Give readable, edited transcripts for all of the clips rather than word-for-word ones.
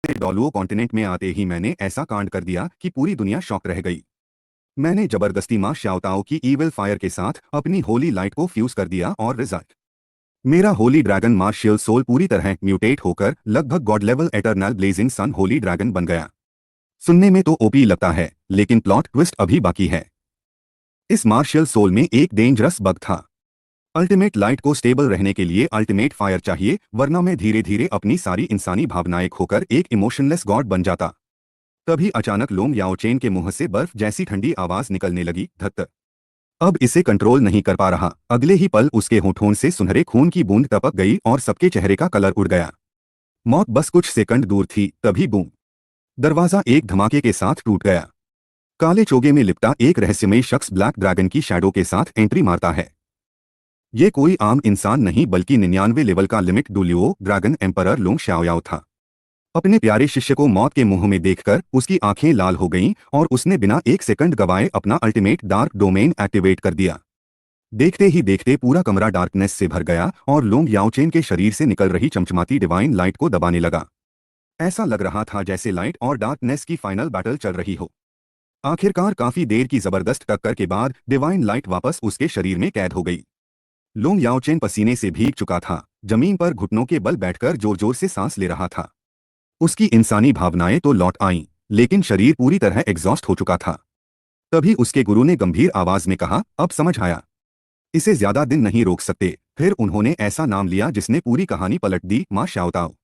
डोलुओ continent में आते ही मैंने ऐसा कांड कर दिया कि पूरी दुनिया शॉक रह गई। मैंने जबरदस्ती मां श्याओताओ की ईविल फायर के साथ अपनी होली लाइट को फ्यूज कर दिया और रिजल्ट, मेरा होली ड्रैगन मार्शियल सोल पूरी तरह म्यूटेट होकर लगभग गॉड लेवल एटर्नल ब्लेजिंग सन होली ड्रैगन बन गया। सुनने में तो ओपी लगता है, लेकिन प्लॉट ट्विस्ट अभी बाकी है। इस मार्शियल सोल में एक डेंजरस बग था। अल्टीमेट लाइट को स्टेबल रहने के लिए अल्टीमेट फायर चाहिए, वरना मैं धीरे धीरे अपनी सारी इंसानी भावनाएं खोकर एक इमोशनलेस गॉड बन जाता। तभी अचानक लोंग याओचेन के मुंह से बर्फ जैसी ठंडी आवाज निकलने लगी, धत्त। अब इसे कंट्रोल नहीं कर पा रहा। अगले ही पल उसके होठों से सुनहरे खून की बूंद टपक गई और सबके चेहरे का कलर उड़ गया। मौत बस कुछ सेकंड दूर थी, तभी बूम, दरवाजा एक धमाके के साथ टूट गया। काले चोगे में लिपटा एक रहस्यमयी शख्स ब्लैक ड्रैगन की शैडो के साथ एंट्री मारता है। ये कोई आम इंसान नहीं बल्कि 99 लेवल का लिमिट डुलियो ड्रैगन एम्परर लोंग शाओयाओ था। अपने प्यारे शिष्य को मौत के मुंह में देखकर उसकी आंखें लाल हो गईं और उसने बिना एक सेकंड गवाए अपना अल्टीमेट डार्क डोमेन एक्टिवेट कर दिया। देखते ही देखते पूरा कमरा डार्कनेस से भर गया और लोंग याओचेन के शरीर से निकल रही चमचमाती डिवाइन लाइट को दबाने लगा। ऐसा लग रहा था जैसे लाइट और डार्कनेस की फाइनल बैटल चल रही हो। आखिरकार काफी देर की जबरदस्त टक्कर के बाद डिवाइन लाइट वापस उसके शरीर में कैद हो गई। लोंग याओचेन पसीने से भीग चुका था, जमीन पर घुटनों के बल बैठकर जोर जोर से सांस ले रहा था। उसकी इंसानी भावनाएं तो लौट आईं, लेकिन शरीर पूरी तरह एग्जॉस्ट हो चुका था। तभी उसके गुरु ने गंभीर आवाज में कहा, अब समझ आया, इसे ज्यादा दिन नहीं रोक सकते। फिर उन्होंने ऐसा नाम लिया जिसने पूरी कहानी पलट दी, मां श्याओताओ।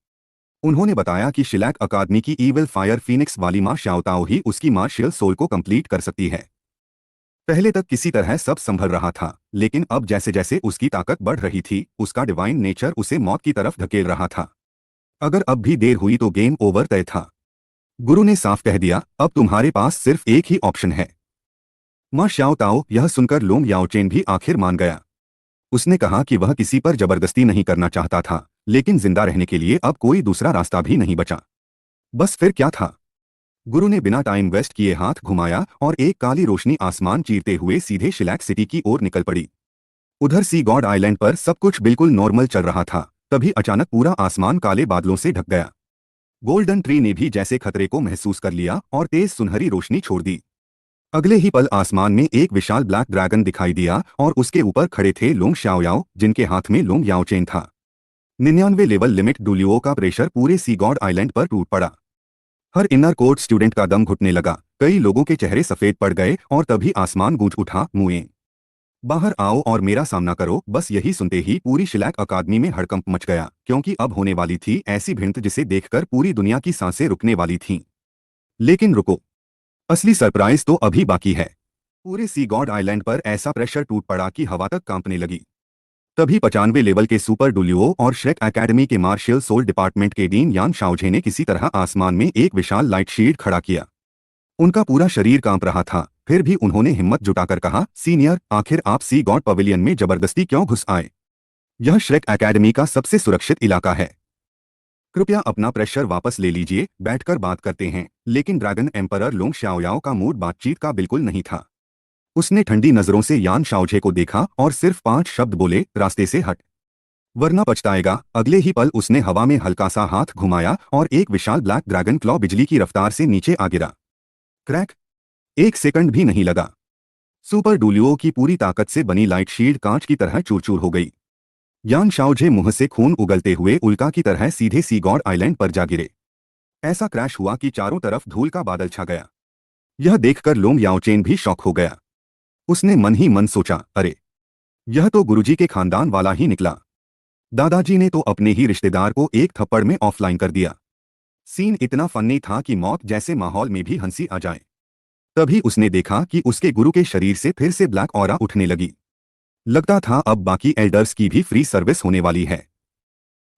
उन्होंने बताया कि शिलैक अकादमी की ईविल फायर फीनिक्स वाली मां श्याओताओ ही उसकी मार्शियल सोल को कंप्लीट कर सकती है। पहले तक किसी तरह सब संभल रहा था, लेकिन अब जैसे जैसे उसकी ताकत बढ़ रही थी, उसका डिवाइन नेचर उसे मौत की तरफ धकेल रहा था। अगर अब भी देर हुई तो गेम ओवर तय था। गुरु ने साफ कह दिया, अब तुम्हारे पास सिर्फ एक ही ऑप्शन है। मां श्याओताओ। यह सुनकर लोंग याओचेन भी आखिर मान गया। उसने कहा कि वह किसी पर जबरदस्ती नहीं करना चाहता था, लेकिन जिंदा रहने के लिए अब कोई दूसरा रास्ता भी नहीं बचा। बस फिर क्या था? गुरु ने बिना टाइम वेस्ट किए हाथ घुमाया और एक काली रोशनी आसमान चीरते हुए सीधे शिलैक सिटी की ओर निकल पड़ी। उधर सी गॉड आइलैंड पर सब कुछ बिल्कुल नॉर्मल चल रहा था, तभी अचानक पूरा आसमान काले बादलों से ढक गया। गोल्डन ट्री ने भी जैसे खतरे को महसूस कर लिया और तेज सुनहरी रोशनी छोड़ दी। अगले ही पल आसमान में एक विशाल ब्लैक ड्रैगन दिखाई दिया और उसके ऊपर खड़े थे लोंग शाओयाओ, जिनके हाथ में लोंग याओचेन था। 99 लेवल लिमिट डुलियो का प्रेशर पूरे सी गॉड आइलैंड पर टूट पड़ा। हर इनर कोर्ट स्टूडेंट का दम घुटने लगा, कई लोगों के चेहरे सफेद पड़ गए और तभी आसमान गूंज उठा, मुए बाहर आओ और मेरा सामना करो। बस यही सुनते ही पूरी शिलैक अकादमी में हड़कंप मच गया, क्योंकि अब होने वाली थी ऐसी भिड़ंत जिसे देखकर पूरी दुनिया की सांसें रुकने वाली थीं। लेकिन रुको, असली सरप्राइज तो अभी बाकी है। पूरे सी गॉड आइलैंड पर ऐसा प्रेशर टूट पड़ा कि हवा तक कांपने लगी। तभी 95 लेवल के सुपर डुलियो और श्रेक एकेडमी के मार्शियल सोल डिपार्टमेंट के डीन यान शाओझे ने किसी तरह आसमान में एक विशाल लाइट शील्ड खड़ा किया। उनका पूरा शरीर कांप रहा था, फिर भी उन्होंने हिम्मत जुटाकर कहा, सीनियर, आखिर आप सी गॉड पवेलियन में जबरदस्ती क्यों घुस आए? यह श्रेक एकेडमी का सबसे सुरक्षित इलाका है। कृपया अपना प्रेशर वापस ले लीजिए, बैठकर बात करते हैं। लेकिन ड्रैगन एम्परर लोंग शाओयाओ का मूड बातचीत का बिल्कुल नहीं था। उसने ठंडी नजरों से यान शाओझे को देखा और सिर्फ 5 शब्द बोले, रास्ते से हट, वरना पछताएगा। अगले ही पल उसने हवा में हल्का सा हाथ घुमाया और एक विशाल ब्लैक ड्रैगन क्लॉ बिजली की रफ्तार से नीचे आ गिरा। क्रैक! एक सेकंड भी नहीं लगा। सुपर डुलियो की पूरी ताकत से बनी लाइट शील्ड कांच की तरह चूर चूर हो गई। यान शाओझे मुंह से खून उगलते हुए उल्का की तरह सीधे सी गॉड आइलैंड पर जा गिरे। ऐसा क्रैश हुआ कि चारों तरफ धूल का बादल छा गया। यह देखकर लोंग याओचेन भी शॉक हो गया। उसने मन ही मन सोचा, अरे, यह तो गुरुजी के खानदान वाला ही निकला। दादाजी ने तो अपने ही रिश्तेदार को एक थप्पड़ में ऑफलाइन कर दिया। सीन इतना फनी था कि मौत जैसे माहौल में भी हंसी आ जाए। तभी उसने देखा कि उसके गुरु के शरीर से फिर से ब्लैक ऑरा उठने लगी। लगता था अब बाकी एल्डर्स की भी फ्री सर्विस होने वाली है।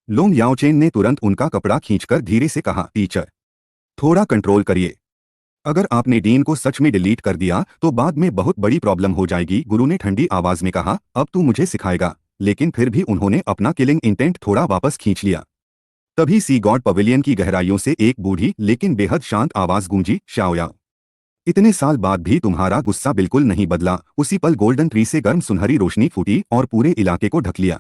लोंग याओचेन ने तुरंत उनका कपड़ा खींचकर धीरे से कहा, टीचर, थोड़ा कंट्रोल करिए। अगर आपने डीन को सच में डिलीट कर दिया तो बाद में बहुत बड़ी प्रॉब्लम हो जाएगी। गुरु ने ठंडी आवाज में कहा, अब तू मुझे सिखाएगा। लेकिन फिर भी उन्होंने अपना किलिंग इंटेंट थोड़ा वापस खींच लिया। तभी सी गॉड पवेलियन की गहराइयों से एक बूढ़ी लेकिन बेहद शांत आवाज गूंजी, शाओयाओ, इतने साल बाद भी तुम्हारा गुस्सा बिल्कुल नहीं बदला। उसी पल गोल्डन ट्री से गर्म सुनहरी रोशनी फूटी और पूरे इलाके को ढक लिया।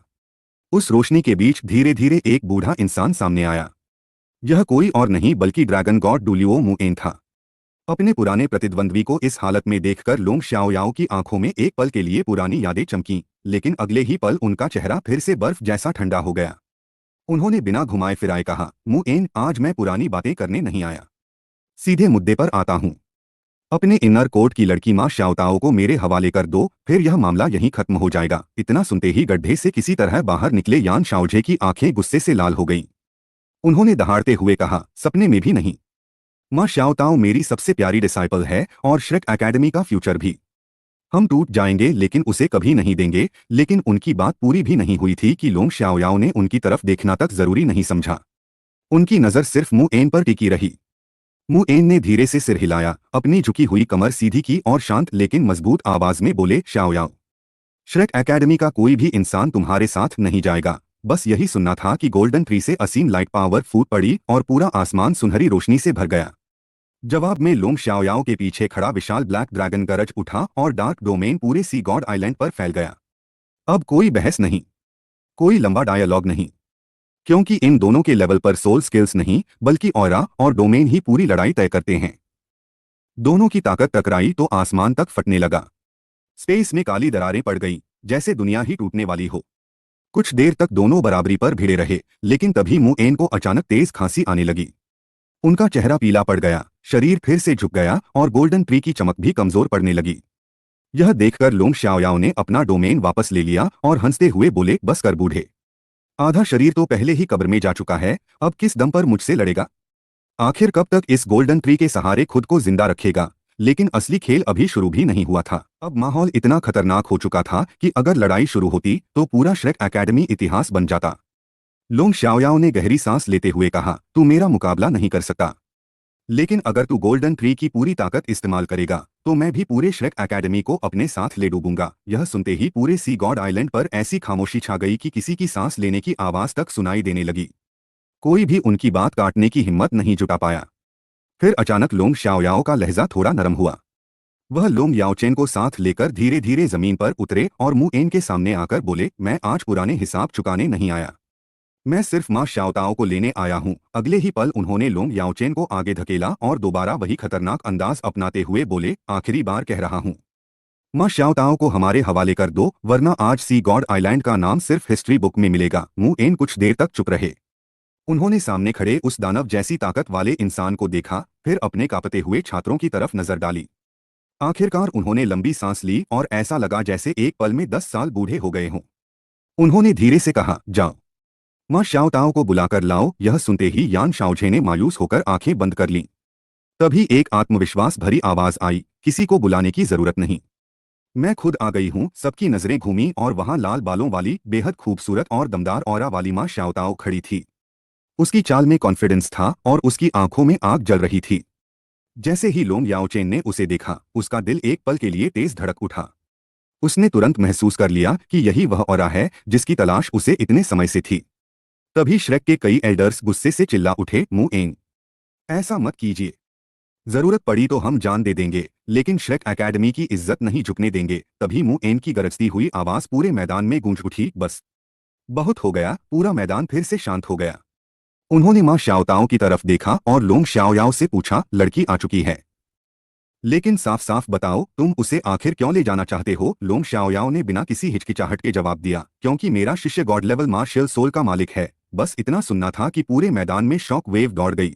उस रोशनी के बीच धीरे धीरे एक बूढ़ा इंसान सामने आया। यह कोई और नहीं बल्कि ड्रैगन गॉड डुलियो मुएन था। अपने पुराने प्रतिद्वंद्वी को इस हालत में देखकर लोंग शाओयाओ की आंखों में एक पल के लिए पुरानी यादें चमकीं, लेकिन अगले ही पल उनका चेहरा फिर से बर्फ जैसा ठंडा हो गया। उन्होंने बिना घुमाए फिराए कहा, मुएन, आज मैं पुरानी बातें करने नहीं आया, सीधे मुद्दे पर आता हूँ। अपने इनर कोर्ट की लड़की माँ शाओताओ को मेरे हवाले कर दो, फिर यह मामला यहीं खत्म हो जाएगा। इतना सुनते ही गड्ढे से किसी तरह बाहर निकले यान शाओजे की आंखें गुस्से से लाल हो गईं। उन्होंने दहाड़ते हुए कहा, सपने में भी नहीं। माँ शाओताओ मेरी सबसे प्यारी डिसाइपल है और श्रेक एकेडमी का फ्यूचर भी। हम टूट जाएंगे लेकिन उसे कभी नहीं देंगे। लेकिन उनकी बात पूरी भी नहीं हुई थी कि लोंग शाओयाओ ने उनकी तरफ देखना तक जरूरी नहीं समझा। उनकी नजर सिर्फ मुएन पर टिकी रही। मुएन ने धीरे से सिर हिलाया, अपनी झुकी हुई कमर सीधी की और शांत लेकिन मजबूत आवाज में बोले, शाओयाओ, श्रेक एकेडमी का कोई भी इंसान तुम्हारे साथ नहीं जाएगा। बस यही सुनना था कि गोल्डन ट्री से असीम लाइट पावर फूट पड़ी और पूरा आसमान सुनहरी रोशनी से भर गया। जवाब में लोंग शाओयाओ के पीछे खड़ा विशाल ब्लैक ड्रैगन गरज उठा और डार्क डोमेन पूरे सी गॉड आइलैंड पर फैल गया। अब कोई बहस नहीं, कोई लंबा डायलॉग नहीं, क्योंकि इन दोनों के लेवल पर सोल स्किल्स नहीं बल्कि ऑरा और डोमेन ही पूरी लड़ाई तय करते हैं। दोनों की ताकत टकराई तो आसमान तक फटने लगा। स्पेस में काली दरारें पड़ गई, जैसे दुनिया ही टूटने वाली हो। कुछ देर तक दोनों बराबरी पर भिड़े रहे, लेकिन तभी मुएन को अचानक तेज खांसी आने लगी। उनका चेहरा पीला पड़ गया, शरीर फिर से झुक गया और गोल्डन ट्री की चमक भी कमजोर पड़ने लगी। यह देखकर लोंग शाओयाओ ने अपना डोमेन वापस ले लिया और हंसते हुए बोले, बस कर बूढ़े, आधा शरीर तो पहले ही कब्र में जा चुका है, अब किस दम पर मुझसे लड़ेगा? आखिर कब तक इस गोल्डन ट्री के सहारे खुद को जिंदा रखेगा? लेकिन असली खेल अभी शुरू भी नहीं हुआ था। अब माहौल इतना खतरनाक हो चुका था कि अगर लड़ाई शुरू होती तो पूरा श्रेक एकेडमी इतिहास बन जाता। लोंग शाओयाओ ने गहरी सांस लेते हुए कहा, तू मेरा मुकाबला नहीं कर सकता, लेकिन अगर तू गोल्डन ट्री की पूरी ताकत इस्तेमाल करेगा तो मैं भी पूरे श्रेक एकेडमी को अपने साथ ले डूबूंगा। यह सुनते ही पूरे सी गॉड आइलैंड पर ऐसी खामोशी छा गई कि किसी की सांस लेने की आवाज तक सुनाई देने लगी। कोई भी उनकी बात काटने की हिम्मत नहीं जुटा पाया। फिर अचानक लोंग शाओयाओ का लहजा थोड़ा नरम हुआ। वह लोंग याओचेन को साथ लेकर धीरे धीरे जमीन पर उतरे और मुएन के सामने आकर बोले, मैं आज पुराने हिसाब चुकाने नहीं आया, मैं सिर्फ माँ शाओताओ को लेने आया हूँ। अगले ही पल उन्होंने लोंग याओचेन को आगे धकेला और दोबारा वही खतरनाक अंदाज अपनाते हुए बोले, आखिरी बार कह रहा हूँ, माँ शाओताओ को हमारे हवाले कर दो, वरना आज सी गॉड आइलैंड का नाम सिर्फ हिस्ट्री बुक में मिलेगा। मुएन कुछ देर तक चुप रहे। उन्होंने सामने खड़े उस दानव जैसी ताकत वाले इंसान को देखा, फिर अपने कांपते हुए छात्रों की तरफ नजर डाली। आखिरकार उन्होंने लंबी सांस ली और ऐसा लगा जैसे एक पल में 10 साल बूढ़े हो गए हों। उन्होंने धीरे से कहा, जाओ, माँ शाओताओ को बुलाकर लाओ। यह सुनते ही यान शाओझे ने मायूस होकर आंखें बंद कर लीं। तभी एक आत्मविश्वास भरी आवाज आई, किसी को बुलाने की जरूरत नहीं, मैं खुद आ गई हूँ। सबकी नजरें घूमी और वहां लाल बालों वाली बेहद खूबसूरत और दमदार ऑरा वाली माँ शाओताओ खड़ी थी। उसकी चाल में कॉन्फिडेंस था और उसकी आंखों में आग जल रही थी। जैसे ही लोंग याओचेन ने उसे देखा, उसका दिल एक पल के लिए तेज धड़क उठा। उसने तुरंत महसूस कर लिया कि यही वह ऑरा है जिसकी तलाश उसे इतने समय से थी। तभी श्रेक के कई एल्डर्स गुस्से से चिल्ला उठे, मुएन, ऐसा मत कीजिए, जरूरत पड़ी तो हम जान दे देंगे, लेकिन श्रेक एकेडमी की इज्जत नहीं झुकने देंगे। तभी मुएन की गरजती हुई आवाज पूरे मैदान में गूंज उठी, बस, बहुत हो गया। पूरा मैदान फिर से शांत हो गया। उन्होंने माँ शाओताओ की तरफ देखा और लोंग शाओयाओ से पूछा, लड़की आ चुकी है, लेकिन साफ साफ बताओ तुम उसे आखिर क्यों ले जाना चाहते हो? लोंग शाओयाओ ने बिना किसी हिचकिचाहट के जवाब दिया, क्योंकि मेरा शिष्य गॉड लेवल मार्शियल सोल का मालिक है। बस इतना सुनना था कि पूरे मैदान में शॉक वेव दौड़ गई।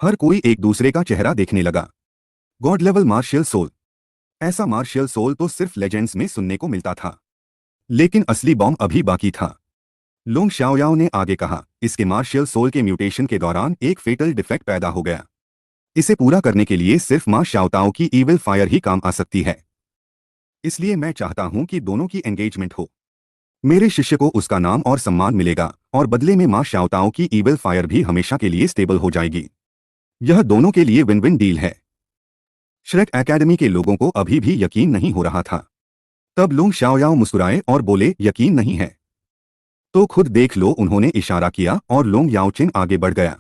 हर कोई एक दूसरे का चेहरा देखने लगा। गॉड लेवल मार्शियल सोल, ऐसा मार्शियल सोल तो सिर्फ लेजेंड्स में सुनने को मिलता था, लेकिन असली बॉम्ब अभी बाकी था। लोंग शाओयाओ ने आगे कहा, इसके मार्शियल सोल के म्यूटेशन के दौरान एक फेटल डिफेक्ट पैदा हो गया। इसे पूरा करने के लिए सिर्फ माँ शाओताओ की ईविल फायर ही काम आ सकती है। इसलिए मैं चाहता हूं कि दोनों की एंगेजमेंट हो। मेरे शिष्य को उसका नाम और सम्मान मिलेगा और बदले में माँ शाओताओ की ईविल फायर भी हमेशा के लिए स्टेबल हो जाएगी। यह दोनों के लिए विन विन डील है। श्रेक एकेडमी के लोगों को अभी भी यकीन नहीं हो रहा था। तब लोंग शाओयाओ मुस्कुराए और बोले, यकीन नहीं है तो खुद देख लो। उन्होंने इशारा किया और लोंग याओचेन आगे बढ़ गया।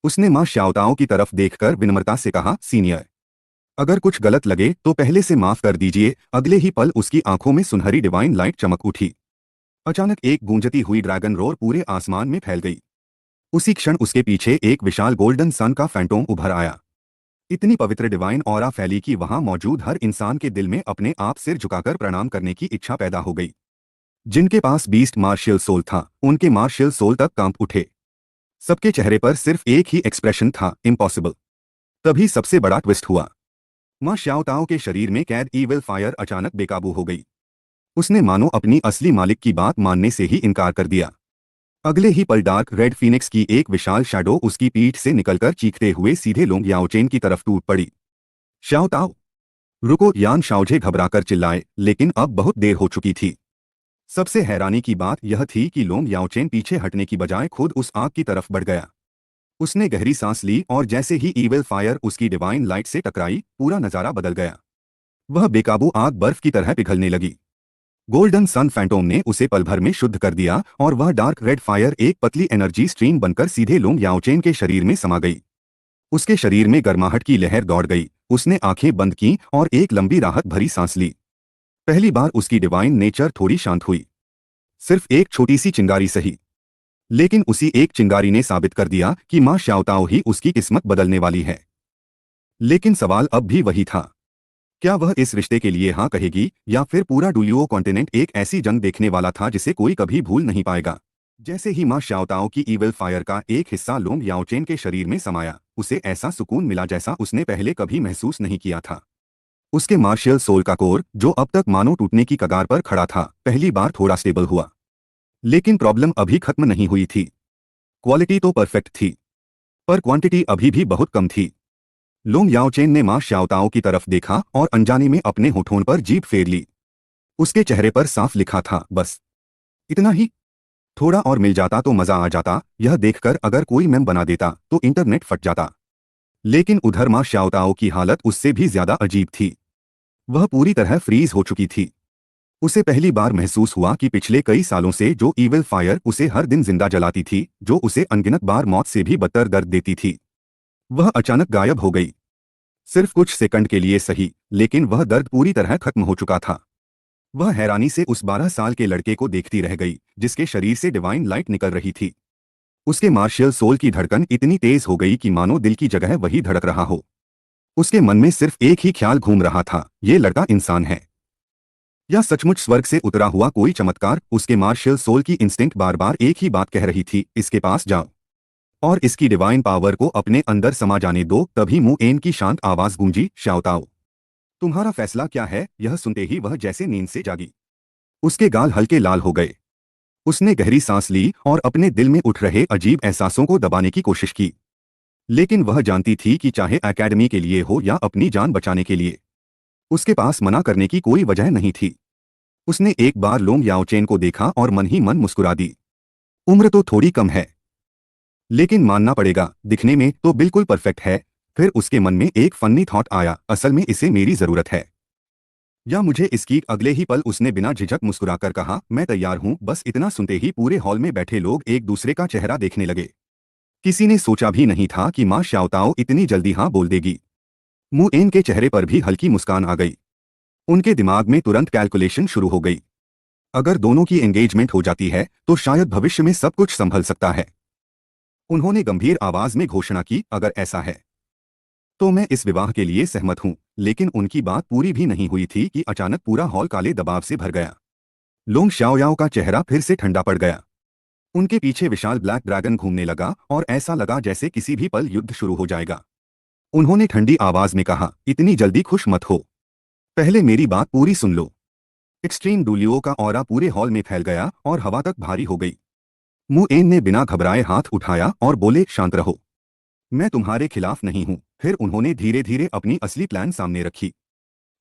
उसने माँ शाओताओ की तरफ देखकर विनम्रता से कहा, सीनियर, अगर कुछ गलत लगे तो पहले से माफ कर दीजिए। अगले ही पल उसकी आंखों में सुनहरी डिवाइन लाइट चमक उठी। अचानक एक गूंजती हुई ड्रैगन रोर पूरे आसमान में फैल गई। उसी क्षण उसके पीछे एक विशाल गोल्डन सन का फैंटोम उभर आया। इतनी पवित्र डिवाइन ऑरा फैली कि वहां मौजूद हर इंसान के दिल में अपने आप सिर झुकाकर प्रणाम करने की इच्छा पैदा हो गई। जिनके पास बीस्ट मार्शियल सोल था, उनके मार्शियल सोल तक कांप उठे। सबके चेहरे पर सिर्फ एक ही एक्सप्रेशन था, इम्पॉसिबल। तभी सबसे बड़ा ट्विस्ट हुआ। मां श्याओताओ के शरीर में कैद ईविल फायर अचानक बेकाबू हो गई। उसने मानो अपनी असली मालिक की बात मानने से ही इनकार कर दिया। अगले ही पल डार्क रेड फीनिक्स की एक विशाल शैडो उसकी पीठ से निकलकर चीखते हुए सीधे लोंग याओचेन की तरफ टूट पड़ी। श्याओताओ, रुको! यान शाओझे घबराकर चिल्लाए, लेकिन अब बहुत देर हो चुकी थी। सबसे हैरानी की बात यह थी कि लोंग याओचेन पीछे हटने की बजाय खुद उस आग की तरफ बढ़ गया। उसने गहरी सांस ली और जैसे ही ईविल फायर उसकी डिवाइन लाइट से टकराई, पूरा नजारा बदल गया। वह बेकाबू आग बर्फ की तरह पिघलने लगी। गोल्डन सन फैंटोम ने उसे पल भर में शुद्ध कर दिया और वह डार्क रेड फायर एक पतली एनर्जी स्ट्रीम बनकर सीधे लोंग याओचेन के शरीर में समा गई। उसके शरीर में गर्माहट की लहर दौड़ गई। उसने आंखें बंद की और एक लंबी राहत भरी सांस ली। पहली बार उसकी डिवाइन नेचर थोड़ी शांत हुई। सिर्फ एक छोटी सी चिंगारी सही, लेकिन उसी एक चिंगारी ने साबित कर दिया कि मां श्याओताओ ही उसकी किस्मत बदलने वाली है। लेकिन सवाल अब भी वही था, क्या वह इस रिश्ते के लिए हाँ कहेगी या फिर पूरा डुलियो कॉन्टिनेंट एक ऐसी जंग देखने वाला था जिसे कोई कभी भूल नहीं पाएगा। जैसे ही मां श्याओताओ की ईविल फायर का एक हिस्सा लोंग याओचेन के शरीर में समाया, उसे ऐसा सुकून मिला जैसा उसने पहले कभी महसूस नहीं किया था। उसके मार्शियल सोल का कोर, जो अब तक मानो टूटने की कगार पर खड़ा था, पहली बार थोड़ा स्टेबल हुआ। लेकिन प्रॉब्लम अभी खत्म नहीं हुई थी। क्वालिटी तो परफेक्ट थी, पर क्वांटिटी अभी भी बहुत कम थी। लोंग याओचेन ने मां श्याओताओ की तरफ देखा और अनजाने में अपने होठों पर जीभ फेर ली। उसके चेहरे पर साफ लिखा था, बस इतना ही। थोड़ा और मिल जाता तो मजा आ जाता। यह देखकर अगर कोई मेम बना देता तो इंटरनेट फट जाता। लेकिन उधर मां श्याओताओ की हालत उससे भी ज्यादा अजीब थी। वह पूरी तरह फ्रीज हो चुकी थी। उसे पहली बार महसूस हुआ कि पिछले कई सालों से जो ईविल फायर उसे हर दिन जिंदा जलाती थी, जो उसे अनगिनत बार मौत से भी बदतर दर्द देती थी, वह अचानक गायब हो गई। सिर्फ कुछ सेकंड के लिए सही, लेकिन वह दर्द पूरी तरह खत्म हो चुका था। वह हैरानी से उस 12 साल के लड़के को देखती रह गई, जिसके शरीर से डिवाइन लाइट निकल रही थी। उसके मार्शियल सोल की धड़कन इतनी तेज हो गई कि मानो दिल की जगह वही धड़क रहा हो। उसके मन में सिर्फ एक ही ख्याल घूम रहा था, ये लड़का इंसान है या सचमुच स्वर्ग से उतरा हुआ कोई चमत्कार। उसके मार्शियल सोल की इंस्टिंक्ट बार बार एक ही बात कह रही थी, इसके पास जाओ और इसकी डिवाइन पावर को अपने अंदर समा जाने दो। तभी मु एन की शांत आवाज गूंजी, श्याओताओ, तुम्हारा फैसला क्या है? यह सुनते ही वह जैसे नींद से जागी। उसके गाल हल्के लाल हो गए। उसने गहरी सांस ली और अपने दिल में उठ रहे अजीब एहसासों को दबाने की कोशिश की। लेकिन वह जानती थी कि चाहे एकेडमी के लिए हो या अपनी जान बचाने के लिए, उसके पास मना करने की कोई वजह नहीं थी। उसने एक बार लोंग याओचेन को देखा और मन ही मन मुस्कुरा दी। उम्र तो थोड़ी कम है, लेकिन मानना पड़ेगा, दिखने में तो बिल्कुल परफेक्ट है। फिर उसके मन में एक फनी थॉट आया, असल में इसे मेरी जरूरत है या मुझे इसकी। अगले ही पल उसने बिना झिझक मुस्कुराकर कहा, मैं तैयार हूं। बस इतना सुनते ही पूरे हॉल में बैठे लोग एक दूसरे का चेहरा देखने लगे। किसी ने सोचा भी नहीं था कि मां श्याओताओ इतनी जल्दी हाँ बोल देगी। मु एन के चेहरे पर भी हल्की मुस्कान आ गई। उनके दिमाग में तुरंत कैलकुलेशन शुरू हो गई। अगर दोनों की एंगेजमेंट हो जाती है तो शायद भविष्य में सब कुछ संभल सकता है। उन्होंने गंभीर आवाज में घोषणा की, अगर ऐसा है तो मैं इस विवाह के लिए सहमत हूं। लेकिन उनकी बात पूरी भी नहीं हुई थी कि अचानक पूरा हॉल काले दबाव से भर गया। लोंग शाओयाओ का चेहरा फिर से ठंडा पड़ गया। उनके पीछे विशाल ब्लैक ड्रैगन घूमने लगा और ऐसा लगा जैसे किसी भी पल युद्ध शुरू हो जाएगा। उन्होंने ठंडी आवाज में कहा, इतनी जल्दी खुश मत हो, पहले मेरी बात पूरी सुन लो। एक्सट्रीम डुलियो का ऑरा पूरे हॉल में फैल गया और हवा तक भारी हो गई। मु एन ने बिना घबराए हाथ उठाया और बोले, शांत रहो, मैं तुम्हारे खिलाफ नहीं हूं। फिर उन्होंने धीरे धीरे अपनी असली प्लान सामने रखी।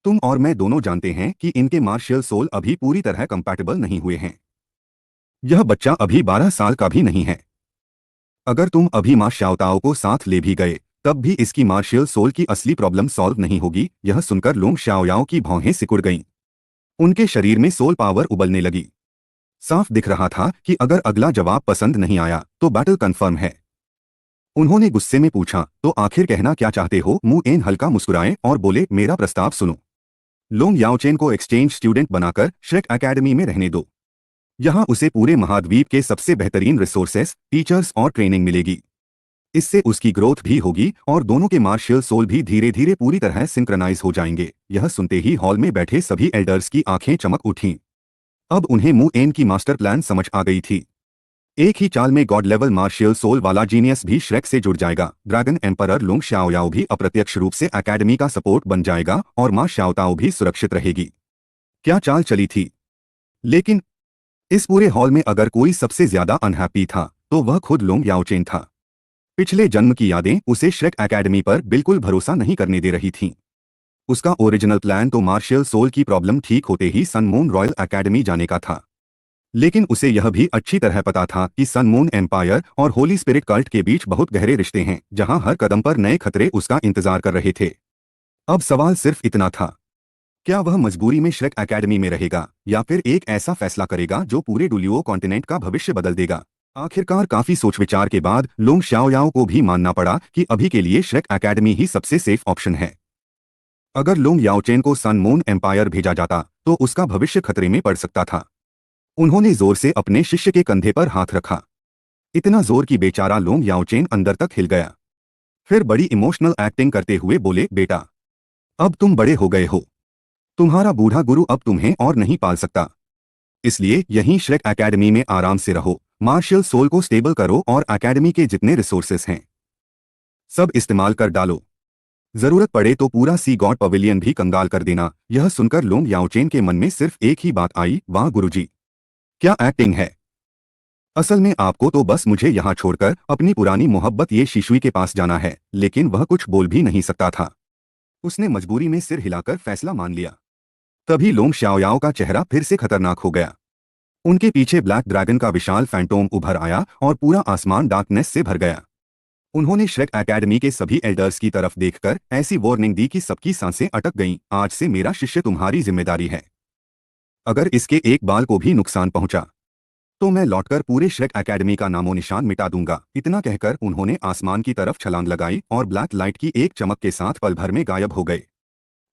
तुम और मैं दोनों जानते हैं कि इनके मार्शियल सोल अभी पूरी तरह कंपैटिबल नहीं हुए हैं। यह बच्चा अभी 12 साल का भी नहीं है। अगर तुम अभी मां श्याओताओ को साथ ले भी गए, तब भी इसकी मार्शियल सोल की असली प्रॉब्लम सॉल्व नहीं होगी। यह सुनकर लोंग शाओयाओ की भौहें सिकुड़ गईं। उनके शरीर में सोल पावर उबलने लगी। साफ दिख रहा था कि अगर अगला जवाब पसंद नहीं आया तो बैटल कंफर्म है। उन्होंने गुस्से में पूछा, तो आखिर कहना क्या चाहते हो? मु एन हल्का मुस्कुराए और बोले, मेरा प्रस्ताव सुनो। लोंग याओचेन को एक्सचेंज स्टूडेंट बनाकर श्रेक एकेडमी में रहने दो। यहाँ उसे पूरे महाद्वीप के सबसे बेहतरीन रिसोर्सेस, टीचर्स और ट्रेनिंग मिलेगी। इससे उसकी ग्रोथ भी होगी और दोनों के मार्शियल सोल भी धीरे धीरे पूरी तरह सिंक्रोनाइज हो जाएंगे। यह सुनते ही हॉल में बैठे सभी एल्डर्स की आंखें चमक उठीं। अब उन्हें मू एन की मास्टर प्लान समझ आ गई थी। एक ही चाल में गॉड लेवल मार्शियल सोल वाला जीनियस भी श्रेक से जुड़ जाएगा। ड्रैगन एम्परर लुंग शाओयाओ भी अप्रत्यक्ष रूप से एकेडमी का सपोर्ट बन जाएगा और मां शाओताओ भी सुरक्षित रहेगी। क्या चाल चली थी। लेकिन इस पूरे हॉल में अगर कोई सबसे ज्यादा अनहैप्पी था तो वह खुद लुंग याओचेन था। पिछले जन्म की यादें उसे श्रेक एकेडमी पर बिल्कुल भरोसा नहीं करने दे रही थीं। उसका ओरिजिनल प्लान तो मार्शियल सोल की प्रॉब्लम ठीक होते ही सन मून रॉयल एकेडमी जाने का था। लेकिन उसे यह भी अच्छी तरह पता था कि सन मून एम्पायर और होली स्पिरिट कल्ट के बीच बहुत गहरे रिश्ते हैं, जहां हर कदम पर नए खतरे उसका इंतजार कर रहे थे। अब सवाल सिर्फ इतना था, क्या वह मजबूरी में श्रेक एकेडमी में रहेगा या फिर एक ऐसा फैसला करेगा जो पूरे डुलियो कॉन्टिनेंट का भविष्य बदल देगा। आखिरकार काफी सोच विचार के बाद लुंग शाओयाओ को भी मानना पड़ा कि अभी के लिए श्रेक एकेडमी ही सबसे सेफ ऑप्शन है। अगर लुंग याओचेन को सन मून एम्पायर भेजा जाता तो उसका भविष्य खतरे में पड़ सकता था। उन्होंने जोर से अपने शिष्य के कंधे पर हाथ रखा। इतना जोर कि बेचारा लुंग याओचेन अंदर तक हिल गया। फिर बड़ी इमोशनल एक्टिंग करते हुए बोले, बेटा अब तुम बड़े हो गए हो। तुम्हारा बूढ़ा गुरु अब तुम्हें और नहीं पाल सकता। इसलिए यहीं श्रेक एकेडमी में आराम से रहो, मार्शियल सोल को स्टेबल करो और एकेडमी के जितने रिसोर्सेस हैं सब इस्तेमाल कर डालो। जरूरत पड़े तो पूरा सी गॉड पवेलियन भी कंगाल कर देना। यह सुनकर लुंग याओचेन के मन में सिर्फ एक ही बात आई, वाह गुरुजी, क्या एक्टिंग है। असल में आपको तो बस मुझे यहाँ छोड़कर अपनी पुरानी मोहब्बत ये शिशुई के पास जाना है। लेकिन वह कुछ बोल भी नहीं सकता था। उसने मजबूरी में सिर हिलाकर फैसला मान लिया। तभी लुंग शाओयाओ का चेहरा फिर से खतरनाक हो गया। उनके पीछे ब्लैक ड्रैगन का विशाल फैंटोम उभर आया और पूरा आसमान डार्कनेस से भर गया। उन्होंने श्रेक एकेडमी के सभी एल्डर्स की तरफ देखकर ऐसी वार्निंग दी कि सबकी सांसें अटक गईं। आज से मेरा शिष्य तुम्हारी जिम्मेदारी है। अगर इसके एक बाल को भी नुकसान पहुंचा तो मैं लौटकर पूरे श्रेक एकेडमी का नामो निशान मिटा दूंगा। इतना कहकर उन्होंने आसमान की तरफ छलांग लगाई और ब्लैक लाइट की एक चमक के साथ पल भर में गायब हो गए।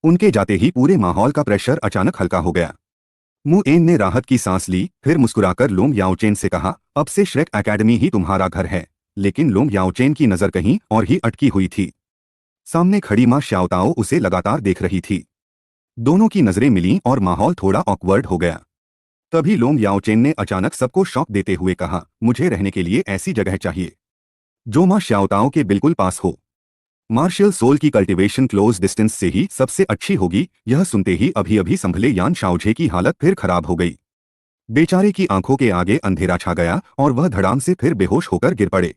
उनके जाते ही पूरे माहौल का प्रेशर अचानक हल्का हो गया। मू एन ने राहत की सांस ली, फिर मुस्कुराकर लुंग याओचेन से कहा, अब से श्रेक एकेडमी ही तुम्हारा घर है। लेकिन लुंग याओचेन की नजर कहीं और ही अटकी हुई थी। सामने खड़ी मां शाओताओ उसे लगातार देख रही थी। दोनों की नजरें मिलीं और माहौल थोड़ा ऑकवर्ड हो गया। तभी लुंग याओचेन ने अचानक सबको शॉक देते हुए कहा, मुझे रहने के लिए ऐसी जगह चाहिए जो मां शाओताओ के बिल्कुल पास हो। मार्शियल सोल की कल्टीवेशन क्लोज डिस्टेंस से ही सबसे अच्छी होगी। यह सुनते ही अभी अभी संभले यान शाओझे की हालत फिर खराब हो गई। बेचारे की आंखों के आगे अंधेरा छा गया और वह धड़ाम से फिर बेहोश होकर गिर पड़े।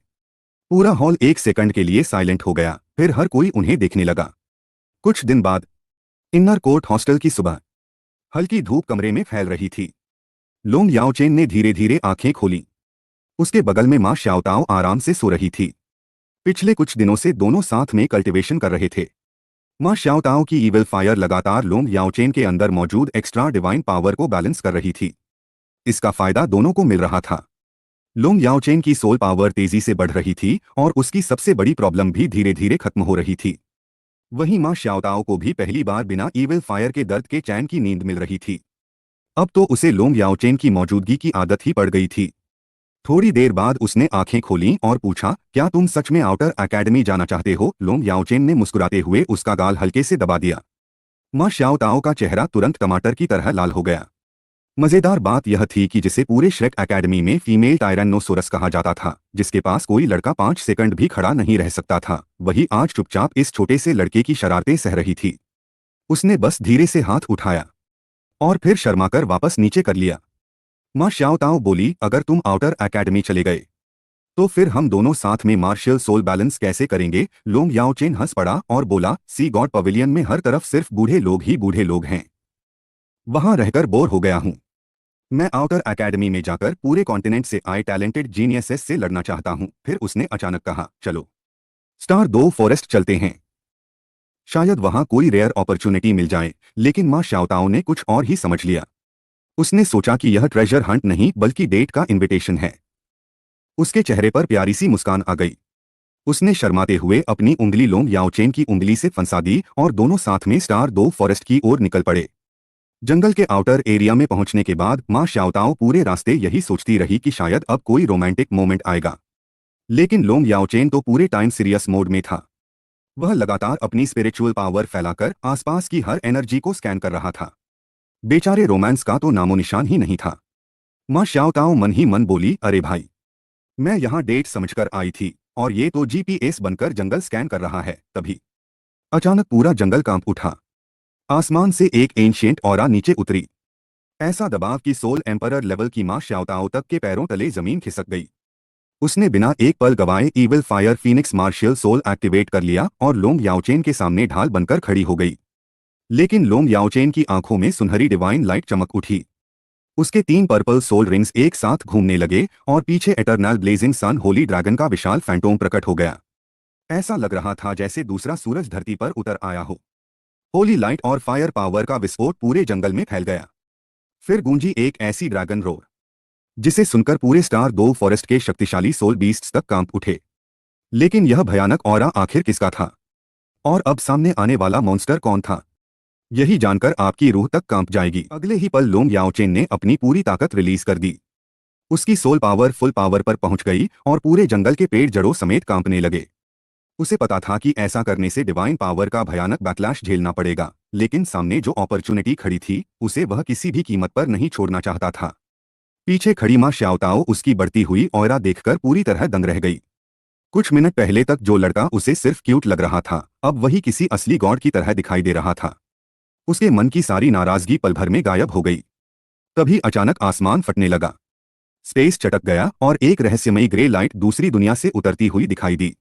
पूरा हॉल एक सेकंड के लिए साइलेंट हो गया, फिर हर कोई उन्हें देखने लगा। कुछ दिन बाद इन्नर कोर्ट हॉस्टल की सुबह हल्की धूप कमरे में फैल रही थी। लुंग याओचेन ने धीरे धीरे आंखें खोली। उसके बगल में मां शाओताओ आराम से सो रही थी। पिछले कुछ दिनों से दोनों साथ में कल्टीवेशन कर रहे थे। मां शाओताओ की ईविल फायर लगातार लुंग याओचेन के अंदर मौजूद एक्स्ट्रा डिवाइन पावर को बैलेंस कर रही थी। इसका फायदा दोनों को मिल रहा था। लुंग याओचेन की सोल पावर तेजी से बढ़ रही थी और उसकी सबसे बड़ी प्रॉब्लम भी धीरे धीरे खत्म हो रही थी। वहीं मां शाओताओ को भी पहली बार बिना ईविल फायर के दर्द के चैन की नींद मिल रही थी। अब तो उसे लुंग याओचेन की मौजूदगी की आदत ही पड़ गई थी। थोड़ी देर बाद उसने आंखें खोलीं और पूछा, क्या तुम सच में आउटर एकेडमी जाना चाहते हो। लुंग याओचेन ने मुस्कुराते हुए उसका गाल हल्के से दबा दिया। मां शाओताओ का चेहरा तुरंत टमाटर की तरह लाल हो गया। मजेदार बात यह थी कि जिसे पूरे श्रेक एकेडमी में फीमेल टायरनोसोरस कहा जाता था, जिसके पास कोई लड़का 5 सेकंड भी खड़ा नहीं रह सकता था, वही आज चुपचाप इस छोटे से लड़के की शरारतें सह रही थी। उसने बस धीरे से हाथ उठाया और फिर शर्माकर वापस नीचे कर लिया। मां शाओताओ बोली, अगर तुम आउटर एकेडमी चले गए तो फिर हम दोनों साथ में मार्शियल सोल बैलेंस कैसे करेंगे। लुंग याओचेन हंस पड़ा और बोला, सी गॉड पवेलियन में हर तरफ सिर्फ बूढ़े लोग ही बूढ़े लोग हैं। वहां रहकर बोर हो गया हूं। मैं आउटर एकेडमी में जाकर पूरे कॉन्टिनेंट से आए टैलेंटेड जीनियसेस से लड़ना चाहता हूं। फिर उसने अचानक कहा, चलो स्टार 2 फॉरेस्ट चलते हैं। शायद वहां कोई रेयर अपॉर्चुनिटी मिल जाए। लेकिन मां शाओताओ ने कुछ और ही समझ लिया। उसने सोचा कि यह ट्रेजर हंट नहीं बल्कि डेट का इनविटेशन है। उसके चेहरे पर प्यारी सी मुस्कान आ गई। उसने शर्माते हुए अपनी उंगली लुंग याओचेन की उंगली से फंसा दी और दोनों साथ में स्टार 2 फॉरेस्ट की ओर निकल पड़े। जंगल के आउटर एरिया में पहुंचने के बाद मां शाओताओ पूरे रास्ते यही सोचती रही कि शायद अब कोई रोमांटिक मोमेंट आएगा। लेकिन लोंग याओचेन तो पूरे टाइम सीरियस मोड में था। वह लगातार अपनी स्पिरिचुअल पावर फैलाकर आसपास की हर एनर्जी को स्कैन कर रहा था। बेचारे रोमांस का तो नामो निशान ही नहीं था। मां शाओताओ मन ही मन बोली, अरे भाई, मैं यहाँ डेट समझकर आई थी और ये तो जीपीएस बनकर जंगल स्कैन कर रहा है। तभी अचानक पूरा जंगल कांप उठा। आसमान से एक एंशिएंट ऑरा नीचे उतरी। ऐसा दबाव कि सोल एम्परर लेवल की मां शाओताओ तक के पैरों तले जमीन खिसक गई। उसने बिना एक पल गवाए evil fire phoenix martial soul activate कर लिया और लोंग याओचेन के सामने ढाल बनकर खड़ी हो गई। लेकिन लोंग याओचेन की आंखों में सुनहरी डिवाइन लाइट चमक उठी। उसके 3 पर्पल सोल रिंग्स एक साथ घूमने लगे और पीछे एटर्नल ब्लेजिंग सन होली ड्रैगन का विशाल फैंटोम प्रकट हो गया। ऐसा लग रहा था जैसे दूसरा सूरज धरती पर उतर आया हो। होली लाइट और फायर पावर का विस्फोट पूरे जंगल में फैल गया। फिर गूंजी एक ऐसी ड्रैगन रोर जिसे सुनकर पूरे स्टार दो फॉरेस्ट के शक्तिशाली सोल बीस्ट्स तक कांप उठे। लेकिन यह भयानक ऑरा आखिर किसका था? और अब सामने आने वाला मॉन्स्टर कौन था? यही जानकर आपकी रूह तक कांप जाएगी। अगले ही पल लोंग याओचेन ने अपनी पूरी ताकत रिलीज कर दी। उसकी सोल पावर फुल पावर पर पहुंच गई और पूरे जंगल के पेड़ जड़ों समेत कांपने लगे। उसे पता था कि ऐसा करने से डिवाइन पावर का भयानक बैकलैश झेलना पड़ेगा, लेकिन सामने जो अपॉर्चुनिटी खड़ी थी उसे वह किसी भी कीमत पर नहीं छोड़ना चाहता था। पीछे खड़ी मां शाओताओ उसकी बढ़ती हुई ऑरा देखकर पूरी तरह दंग रह गई। कुछ मिनट पहले तक जो लड़का उसे सिर्फ क्यूट लग रहा था, अब वही किसी असली गॉड की तरह दिखाई दे रहा था। उसके मन की सारी नाराजगी पल भर में गायब हो गई। तभी अचानक आसमान फटने लगा। स्पेस चटक गया और एक रहस्यमयी ग्रे लाइट दूसरी दुनिया से उतरती हुई दिखाई दी।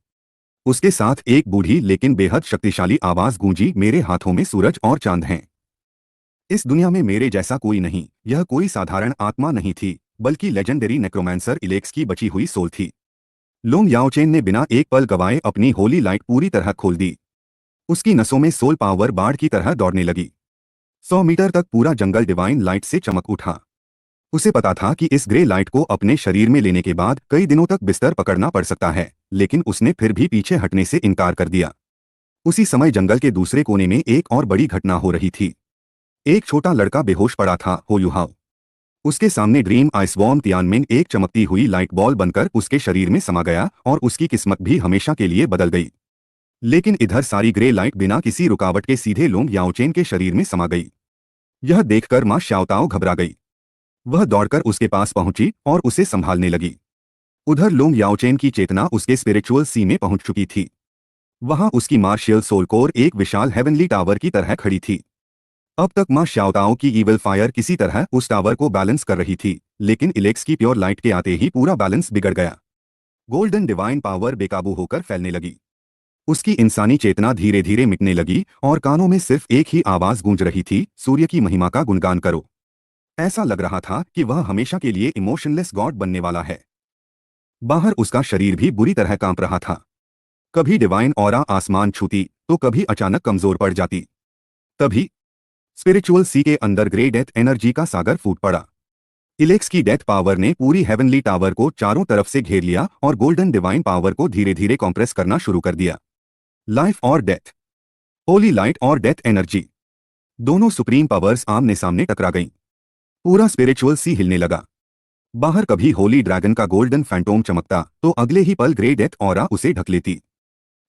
उसके साथ एक बूढ़ी लेकिन बेहद शक्तिशाली आवाज गूंजी, मेरे हाथों में सूरज और चांद हैं। इस दुनिया में मेरे जैसा कोई नहीं। यह कोई साधारण आत्मा नहीं थी, बल्कि लेजेंडरी नेक्रोमांसर इलेक्स की बची हुई सोल थी। लोंग याओचेन ने बिना एक पल गवाए अपनी होली लाइट पूरी तरह खोल दी। उसकी नसों में सोल पावर बाढ़ की तरह दौड़ने लगी। 100 मीटर तक पूरा जंगल डिवाइन लाइट से चमक उठा। उसे पता था कि इस ग्रे लाइट को अपने शरीर में लेने के बाद कई दिनों तक बिस्तर पकड़ना पड़ सकता है, लेकिन उसने फिर भी पीछे हटने से इनकार कर दिया। उसी समय जंगल के दूसरे कोने में एक और बड़ी घटना हो रही थी। एक छोटा लड़का बेहोश पड़ा था, हो युहाओ। उसके सामने ड्रीम आइसवॉर्म तियानमिन एक चमकती हुई लाइट बॉल बनकर उसके शरीर में समा गया और उसकी किस्मत भी हमेशा के लिए बदल गई। लेकिन इधर सारी ग्रे लाइट बिना किसी रुकावट के सीधे लोंग याओचेन के शरीर में समा गई। यह देखकर मां शाओताओ घबरा गई। वह दौड़कर उसके पास पहुंची और उसे संभालने लगी। उधर लोंग याओचेन की चेतना उसके स्पिरिचुअल सी में पहुंच चुकी थी। वहां उसकी मार्शियल सोल कोर एक विशाल हेवनली टावर की तरह खड़ी थी। अब तक मां शाओताओ की ईविल फायर किसी तरह उस टावर को बैलेंस कर रही थी, लेकिन इलेक्स की प्योर लाइट के आते ही पूरा बैलेंस बिगड़ गया। गोल्डन डिवाइन पावर बेकाबू होकर फैलने लगी। उसकी इंसानी चेतना धीरे धीरे मिटने लगी और कानों में सिर्फ एक ही आवाज गूंज रही थी, सूर्य की महिमा का गुणगान करो। ऐसा लग रहा था कि वह हमेशा के लिए इमोशनलेस गॉड बनने वाला है। बाहर उसका शरीर भी बुरी तरह कांप रहा था। कभी डिवाइन ऑरा आसमान छूती तो कभी अचानक कमजोर पड़ जाती। तभी स्पिरिचुअल सी के अंदर ग्रे डेथ एनर्जी का सागर फूट पड़ा। इलेक्स की डेथ पावर ने पूरी हेवनली टावर को चारों तरफ से घेर लिया और गोल्डन डिवाइन पावर को धीरे धीरे कॉम्प्रेस करना शुरू कर दिया। लाइफ और डेथ, होली लाइट और डेथ एनर्जी, दोनों सुप्रीम पावर्स आमने सामने टकरा गईं। पूरा स्पिरिचुअल सी हिलने लगा। बाहर कभी होली ड्रैगन का गोल्डन फैंटोम चमकता तो अगले ही पल ग्रे डेथ ऑरा उसे ढक लेती।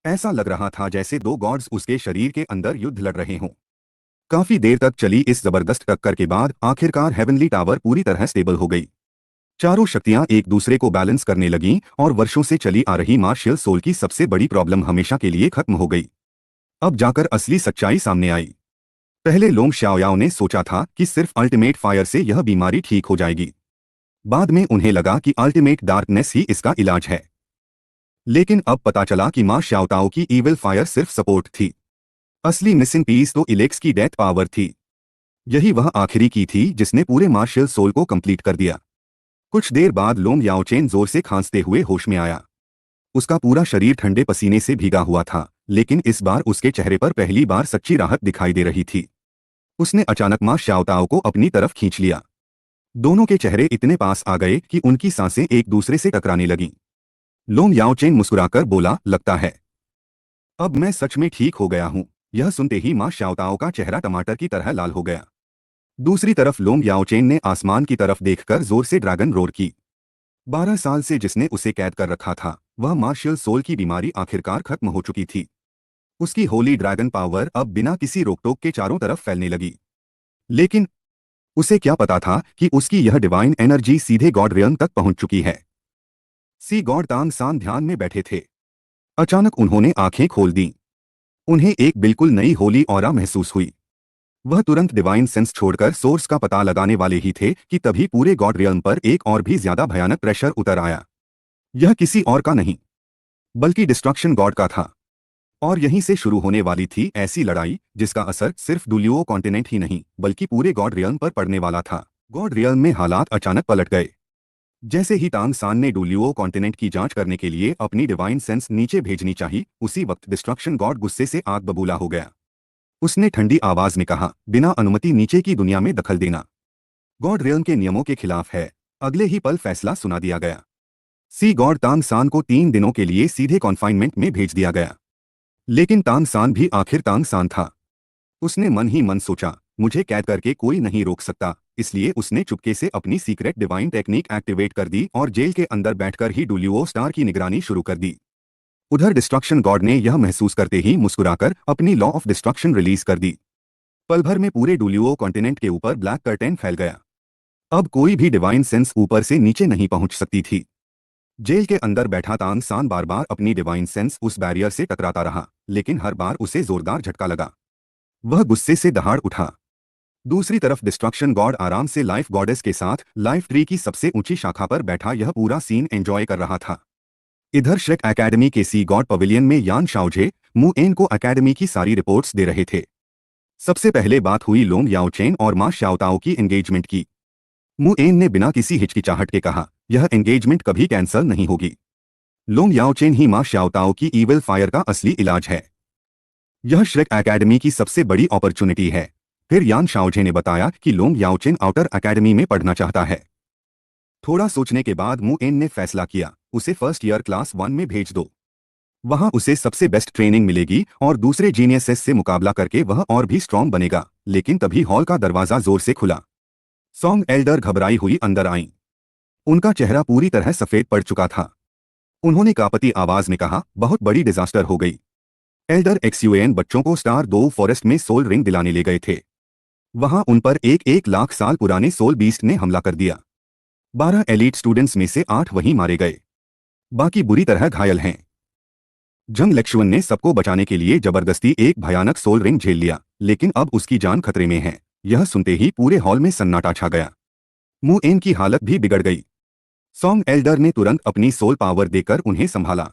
ऐसा लग रहा था जैसे दो गॉड्स उसके शरीर के अंदर युद्ध लड़ रहे हों। काफी देर तक चली इस जबरदस्त टक्कर के बाद आखिरकार हेवनली टावर पूरी तरह स्टेबल हो गई। चारों शक्तियां एक दूसरे को बैलेंस करने लगीं और वर्षों से चली आ रही मार्शियल सोल की सबसे बड़ी प्रॉब्लम हमेशा के लिए खत्म हो गई। अब जाकर असली सच्चाई सामने आई। पहले लोंग शाओयाओ ने सोचा था कि सिर्फ अल्टीमेट फायर से यह बीमारी ठीक हो जाएगी। बाद में उन्हें लगा कि अल्टीमेट डार्कनेस ही इसका इलाज है। लेकिन अब पता चला कि मां शाओताओ की ईविल फायर सिर्फ सपोर्ट थी। असली मिसिंग पीस तो इलेक्स की डेथ पावर थी। यही वह आखिरी की थी जिसने पूरे मार्शियल सोल को कंप्लीट कर दिया। कुछ देर बाद लोंग याओचेन जोर से खांसते हुए होश में आया। उसका पूरा शरीर ठंडे पसीने से भीगा हुआ था, लेकिन इस बार उसके चेहरे पर पहली बार सच्ची राहत दिखाई दे रही थी। उसने अचानक मां शाओताओ को अपनी तरफ खींच लिया। दोनों के चेहरे इतने पास आ गए कि उनकी सांसें एक दूसरे से टकराने लगीं। लोंग याओचेन मुस्कुराकर बोला, लगता है अब मैं सच में ठीक हो गया हूं। यह सुनते ही मां शाओताओ का चेहरा टमाटर की तरह लाल हो गया। दूसरी तरफ लोंग याओचेन ने आसमान की तरफ देखकर जोर से ड्रैगन रोर की। 12 साल से जिसने उसे कैद कर रखा था, वह मार्शियल सोल की बीमारी आखिरकार खत्म हो चुकी थी। उसकी होली ड्रैगन पावर अब बिना किसी रोकटोक के चारों तरफ फैलने लगी। लेकिन उसे क्या पता था कि उसकी यह डिवाइन एनर्जी सीधे गॉड रियल्म तक पहुंच चुकी है। सी गॉड तांग सान ध्यान में बैठे थे। अचानक उन्होंने आंखें खोल दी। उन्हें एक बिल्कुल नई होली ऑरा महसूस हुई। वह तुरंत डिवाइन सेंस छोड़कर सोर्स का पता लगाने वाले ही थे कि तभी पूरे गॉड रियल्म पर एक और भी ज्यादा भयानक प्रेशर उतर आया। यह किसी और का नहीं, बल्कि डिस्ट्रक्शन गॉड का था। और यहीं से शुरू होने वाली थी ऐसी लड़ाई जिसका असर सिर्फ डुलियो कॉन्टिनेंट ही नहीं बल्कि पूरे गॉड रियल्म पर पड़ने वाला था। गॉड रियल्म में हालात अचानक पलट गए। जैसे ही तांग सान ने डुलियो कॉन्टिनेंट की जांच करने के लिए अपनी डिवाइन सेंस नीचे भेजनी चाहिए, उसी वक्त डिस्ट्रक्शन गॉड गुस्से से आग बबूला हो गया। उसने ठंडी आवाज में कहा, बिना अनुमति नीचे की दुनिया में दखल देना गॉड रियल्म के नियमों के खिलाफ है। अगले ही पल फैसला सुना दिया गया। सी गॉड तांग सान को 3 दिनों के लिए सीधे कॉन्फाइनमेंट में भेज दिया गया। लेकिन तांग सान भी आखिर तांग सान था। उसने मन ही मन सोचा, मुझे कैद करके कोई नहीं रोक सकता। इसलिए उसने चुपके से अपनी सीक्रेट डिवाइन टेक्निक एक्टिवेट कर दी और जेल के अंदर बैठकर ही डुलियो स्टार की निगरानी शुरू कर दी। उधर डिस्ट्रक्शन गॉड ने यह महसूस करते ही मुस्कुराकर अपनी लॉ ऑफ डिस्ट्रक्शन रिलीज कर दी। पल भर में पूरे डुलियो कॉन्टिनेंट के ऊपर ब्लैक कर्टेन फैल गया। अब कोई भी डिवाइन सेंस ऊपर से नीचे नहीं पहुंच सकती थी। जेल के अंदर बैठा तांग सान बार बार अपनी डिवाइन सेंस उस बैरियर से टकराता रहा, लेकिन हर बार उसे जोरदार झटका लगा। वह गुस्से से दहाड़ उठा। दूसरी तरफ डिस्ट्रक्शन गॉड आराम से लाइफ गॉडेस के साथ लाइफ ट्री की सबसे ऊंची शाखा पर बैठा यह पूरा सीन एंजॉय कर रहा था। इधर श्रेक एकेडमी के सी गॉड पवेलियन में यान शाओजे मु एन को एकेडमी की सारी रिपोर्ट्स दे रहे थे। सबसे पहले बात हुई लोंग याओचेन और मा शाओताओ की एंगेजमेंट की। मु एन ने बिना किसी हिचकिचाहट के कहा, यह एंगेजमेंट कभी कैंसल नहीं होगी। लोंग याओचेन ही मा शाओताओ की ईविल फायर का असली इलाज है। यह श्रेक एकेडमी की सबसे बड़ी अपॉर्चुनिटी है। फिर यान शाओजे ने बताया कि लोंग याओचेन आउटर एकेडमी में पढ़ना चाहता है। थोड़ा सोचने के बाद मु एन ने फैसला किया, उसे फर्स्ट ईयर क्लास 1 में भेज दो। वहां उसे सबसे बेस्ट ट्रेनिंग मिलेगी और दूसरे जीनियसेस से मुकाबला करके वह और भी स्ट्रांग बनेगा। लेकिन तभी हॉल का दरवाजा जोर से खुला। सॉन्ग एल्डर घबराई हुई अंदर आईं। उनका चेहरा पूरी तरह सफेद पड़ चुका था। उन्होंने कांपती आवाज में कहा, बहुत बड़ी डिजास्टर हो गई। एल्डर एक्सयूएन बच्चों को स्टार 2 फॉरेस्ट में सोल रिंग दिलाने ले गए थे। वहां उन पर एक लाख साल पुराने सोल बीस्ट ने हमला कर दिया। 12 एलीट स्टूडेंट्स में से 8 वहीं मारे गए। बाकी बुरी तरह घायल हैं। जंग लेक्शुअन ने सबको बचाने के लिए जबरदस्ती एक भयानक सोल रिंग झेल लिया, लेकिन अब उसकी जान खतरे में है। यह सुनते ही पूरे हॉल में सन्नाटा छा गया। मु एन की हालत भी बिगड़ गई। सॉन्ग एल्डर ने तुरंत अपनी सोल पावर देकर उन्हें संभाला।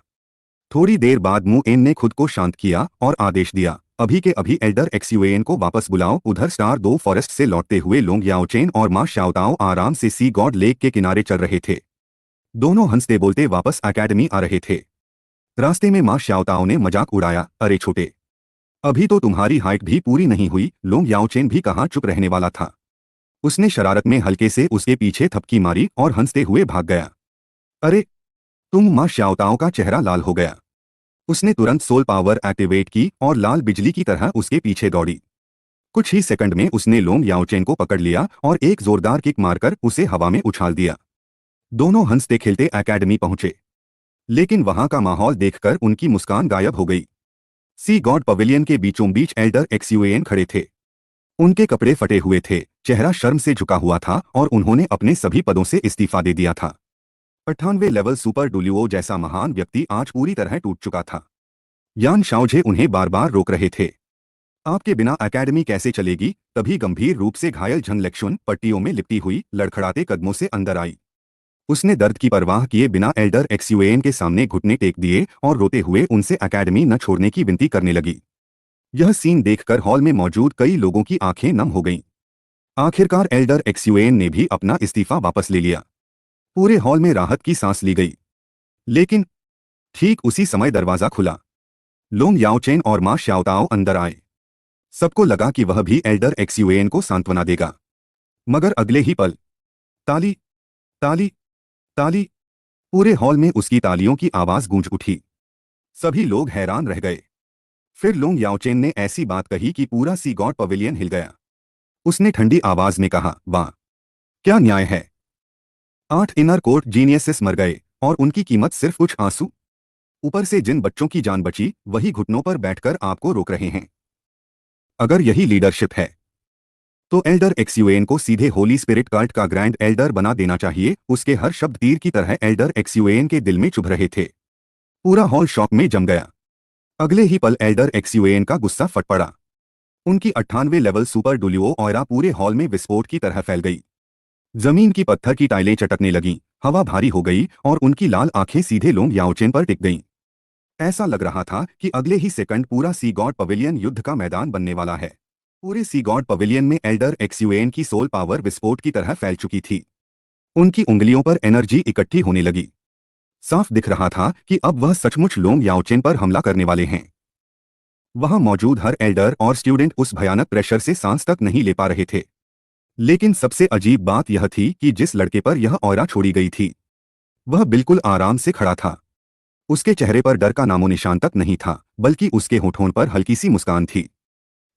थोड़ी देर बाद मु एन ने खुद को शांत किया और आदेश दिया, अभी के अभी एल्डर एक्सयूएन को वापस बुलाओ। उधर स्टार 2 फॉरेस्ट से लौटते हुए लोंग याओचेन और मा शाओताओ आराम से सी गॉड लेक के किनारे चल रहे थे। दोनों हंसते बोलते वापस एकेडमी आ रहे थे। रास्ते में मा शाओताओ ने मजाक उड़ाया, अरे छोटे, अभी तो तुम्हारी हाइट भी पूरी नहीं हुई। लोंग याओचेन भी कहाँ चुप रहने वाला था। उसने शरारत में हल्के से उसके पीछे थपकी मारी और हंसते हुए भाग गया। अरे तुम! मा शाओताओ का चेहरा लाल हो गया। उसने तुरंत सोल पावर एक्टिवेट की और लाल बिजली की तरह उसके पीछे दौड़ी। कुछ ही सेकंड में उसने लोंग याओचेन को पकड़ लिया और एक जोरदार किक मारकर उसे हवा में उछाल दिया। दोनों हंसते खेलते एकेडमी पहुंचे, लेकिन वहां का माहौल देखकर उनकी मुस्कान गायब हो गई। सी गॉड पवेलियन के बीचों बीच एल्डर एक्सयूएन खड़े थे। उनके कपड़े फटे हुए थे, चेहरा शर्म से झुका हुआ था और उन्होंने अपने सभी पदों से इस्तीफा दे दिया था। 98वें लेवल सुपर डुलियो जैसा महान व्यक्ति आज पूरी तरह टूट चुका था। यान शाओजे उन्हें बार बार रोक रहे थे। आपके बिना एकेडमी कैसे चलेगी? तभी गंभीर रूप से घायल झंग लेक्शुन पट्टियों में लिपटी हुई लड़खड़ाते कदमों से अंदर आई। उसने दर्द की परवाह किए बिना एल्डर एक्सयूएन के सामने घुटने टेक दिए और रोते हुए उनसे एकेडमी न छोड़ने की विनती करने लगी। यह सीन देखकर हॉल में मौजूद कई लोगों की आंखें नम हो गईं। आखिरकार एल्डर एक्सयूएन ने भी अपना इस्तीफा वापस ले लिया। पूरे हॉल में राहत की सांस ली गई। लेकिन ठीक उसी समय दरवाजा खुला। लोंग याओचेन और मा शाओताओ अंदर आए। सबको लगा कि वह भी एल्डर एक्सयूएन को सांत्वना देगा, मगर अगले ही पल ताली ताली ताली, पूरे हॉल में उसकी तालियों की आवाज गूंज उठी। सभी लोग हैरान रह गए। फिर लोंग याओचेन ने ऐसी बात कही कि पूरा सी गॉड पवेलियन हिल गया। उसने ठंडी आवाज में कहा, वाह, क्या न्याय है। 8 इनर कोर्ट जीनियसेस मर गए और उनकी कीमत सिर्फ कुछ आंसू। ऊपर से जिन बच्चों की जान बची वही घुटनों पर बैठकर आपको रोक रहे हैं। अगर यही लीडरशिप है तो एल्डर एक्सयूएन को सीधे होली स्पिरिट कल्ट का ग्रैंड एल्डर बना देना चाहिए। उसके हर शब्द तीर की तरह एल्डर एक्सयूएन के दिल में चुभ रहे थे। पूरा हॉल शॉक में जम गया। अगले ही पल एल्डर एक्सयूएन का गुस्सा फट पड़ा। उनकी 98 लेवल सुपर डुलियो ऑयरा पूरे हॉल में विस्फोट की तरह फैल गई। जमीन की पत्थर की टाइलें चटकने लगीं, हवा भारी हो गई और उनकी लाल आंखें सीधे लोंग याओचेन पर टिक गईं। ऐसा लग रहा था कि अगले ही सेकंड पूरा सी गॉड पवेलियन युद्ध का मैदान बनने वाला है। पूरे सी गॉड पवेलियन में एल्डर एक्सयूएन की सोल पावर विस्फोट की तरह फैल चुकी थी। उनकी उंगलियों पर एनर्जी इकट्ठी होने लगी। साफ दिख रहा था कि अब वह सचमुच लोंग याओचेन पर हमला करने वाले हैं। वहां मौजूद हर एल्डर और स्टूडेंट उस भयानक प्रेशर से सांस तक नहीं ले पा रहे थे। लेकिन सबसे अजीब बात यह थी कि जिस लड़के पर यह ऑरा छोड़ी गई थी वह बिल्कुल आराम से खड़ा था। उसके चेहरे पर डर का नामो निशान तक नहीं था, बल्कि उसके होठों पर हल्की सी मुस्कान थी।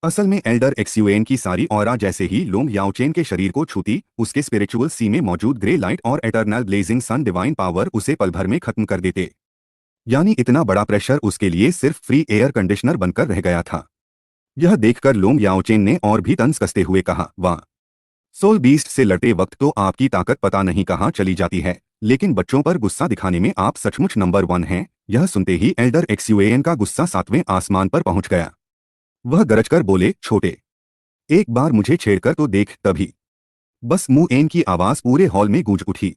असल में एल्डर एक्सयूएन की सारी ऑरा जैसे ही लोंग याओचेन के शरीर को छूती, उसके स्पिरिचुअल सी में मौजूद ग्रे लाइट और एटर्नल ब्लेजिंग सन डिवाइन पावर उसे पल भर में खत्म कर देते। यानी इतना बड़ा प्रेशर उसके लिए सिर्फ फ्री एयर कंडीशनर बनकर रह गया था। यह देखकर लोंग याओचेन ने और भी तंज कसते हुए कहा, वाह, सोल बीस्ट से लड़ते वक्त तो आपकी ताकत पता नहीं कहाँ चली जाती है, लेकिन बच्चों पर गुस्सा दिखाने में आप सचमुच नंबर 1 हैं। यह सुनते ही एल्डर एक्सयूएन का गुस्सा 7वें आसमान पर पहुंच गया। वह गरजकर बोले, छोटे, एक बार मुझे छेड़कर तो देख। तभी बस मुएन की आवाज पूरे हॉल में गूंज उठी।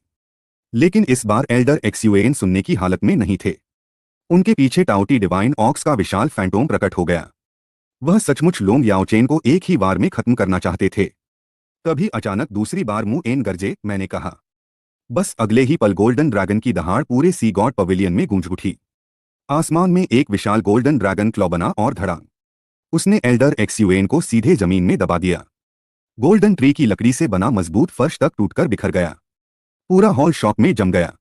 लेकिन इस बार एल्डर एक्सयूएन सुनने की हालत में नहीं थे। उनके पीछे टाउटी डिवाइन ऑक्स का विशाल फैंटोम प्रकट हो गया। वह सचमुच लोंग याओचेन को एक ही बार में खत्म करना चाहते थे। तभी अचानक दूसरी बार मुएन गरजे। मैंने कहा। बस अगले ही पल गोल्डन ड्रैगन की दहाड़ पूरे सी गॉड पवेलियन में गूंज उठी। आसमान में एक विशाल गोल्डन ड्रैगन क्लॉ बना और धड़ांग उसने एल्डर एक्सयूएन को सीधे जमीन में दबा दिया। गोल्डन ट्री की लकड़ी से बना मजबूत फर्श तक टूटकर बिखर गया। पूरा हॉल शॉक में जम गया।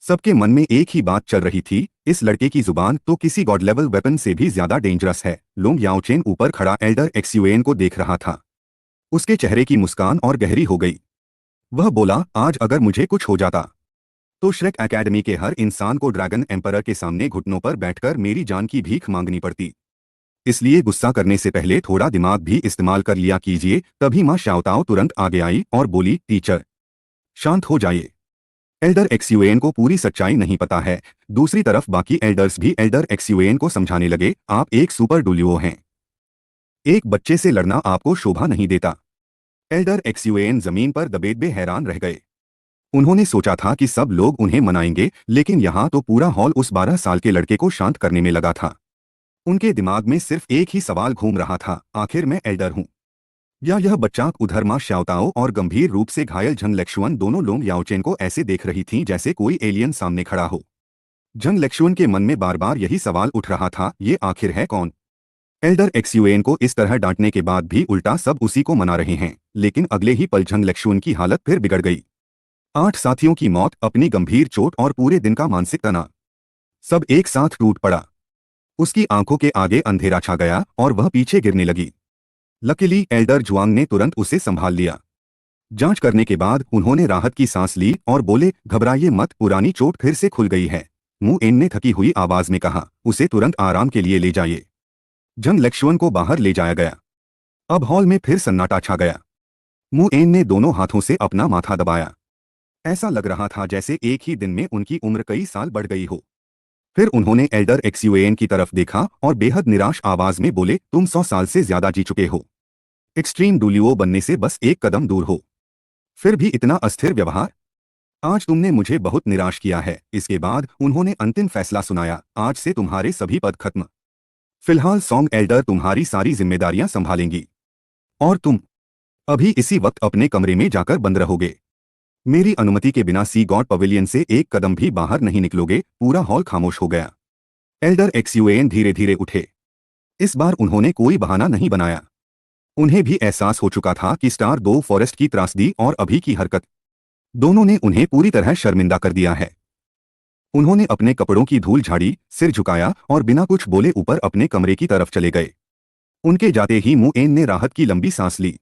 सबके मन में एक ही बात चल रही थी, इस लड़के की जुबान तो किसी गॉड लेवल वेपन से भी ज्यादा डेंजरस है। लोंग याओचेन ऊपर खड़ा एल्डर एक्सयूएन को देख रहा था। उसके चेहरे की मुस्कान और गहरी हो गई। वह बोला, आज अगर मुझे कुछ हो जाता तो श्रेक एकेडमी के हर इंसान को ड्रैगन एम्परर के सामने घुटनों पर बैठकर मेरी जान की भीख मांगनी पड़ती। इसलिए गुस्सा करने से पहले थोड़ा दिमाग भी इस्तेमाल कर लिया कीजिए। तभी मां शाओताओ तुरंत आगे आई और बोली, टीचर, शांत हो जाइए। एल्डर एक्सयूएन को पूरी सच्चाई नहीं पता है। दूसरी तरफ बाकी एल्डर्स भी एल्डर एक्सयूएन को समझाने लगे, आप एक सुपर डुलियो हैं। एक बच्चे से लड़ना आपको शोभा नहीं देता। एल्डर एक्सयूएन जमीन पर दबेदबे हैरान रह गए। उन्होंने सोचा था कि सब लोग उन्हें मनाएंगे, लेकिन यहाँ तो पूरा हॉल उस 12 साल के लड़के को शांत करने में लगा था। उनके दिमाग में सिर्फ एक ही सवाल घूम रहा था, आखिर मैं एल्डर हूँ या यह बच्चा? उधर मां शाओताओ और गंभीर रूप से घायल झंग लेक्शुअन दोनों लोंग याओचेन को ऐसे देख रही थीं जैसे कोई एलियन सामने खड़ा हो। झंग लेक्शुअन के मन में बार बार यही सवाल उठ रहा था, ये आखिर है कौन? एल्डर एक्सयूएन को इस तरह डांटने के बाद भी उल्टा सब उसी को मना रहे हैं। लेकिन अगले ही पल झंग लेक्शुअन की हालत फिर बिगड़ गई। 8 साथियों की मौत, अपनी गंभीर चोट और पूरे दिन का मानसिक तनाव, सब एक साथ टूट पड़ा। उसकी आंखों के आगे अंधेरा छा गया और वह पीछे गिरने लगी। लकीली एल्डर जुआंग ने तुरंत उसे संभाल लिया। जांच करने के बाद उन्होंने राहत की सांस ली और बोले, घबराइए मत, पुरानी चोट फिर से खुल गई है। मुएन ने थकी हुई आवाज में कहा, उसे तुरंत आराम के लिए ले जाइए। झंग लेक्शुअन को बाहर ले जाया गया। अब हॉल में फिर सन्नाटा छा गया। मुएन ने दोनों हाथों से अपना माथा दबाया। ऐसा लग रहा था जैसे एक ही दिन में उनकी उम्र कई साल बढ़ गई हो। फिर उन्होंने एल्डर एक्सयूएन की तरफ देखा और बेहद निराश आवाज में बोले, तुम 100 साल से ज्यादा जी चुके हो। एक्सट्रीम डुलियो बनने से बस एक कदम दूर हो। फिर भी इतना अस्थिर व्यवहार। आज तुमने मुझे बहुत निराश किया है। इसके बाद उन्होंने अंतिम फैसला सुनाया, आज से तुम्हारे सभी पद खत्म। फिलहाल सॉन्ग एल्डर तुम्हारी सारी जिम्मेदारियां संभालेंगी और तुम अभी इसी वक्त अपने कमरे में जाकर बंद रहोगे। मेरी अनुमति के बिना सी गॉड पवेलियन से एक कदम भी बाहर नहीं निकलोगे। पूरा हॉल खामोश हो गया। एल्डर एक्सयूएन धीरे धीरे उठे। इस बार उन्होंने कोई बहाना नहीं बनाया। उन्हें भी एहसास हो चुका था कि स्टार 2 फॉरेस्ट की त्रासदी और अभी की हरकत दोनों ने उन्हें पूरी तरह शर्मिंदा कर दिया है। उन्होंने अपने कपड़ों की धूल झाड़ी, सिर झुकाया और बिना कुछ बोले ऊपर अपने कमरे की तरफ चले गए। उनके जाते ही मुएन ने राहत की लंबी सांस ली।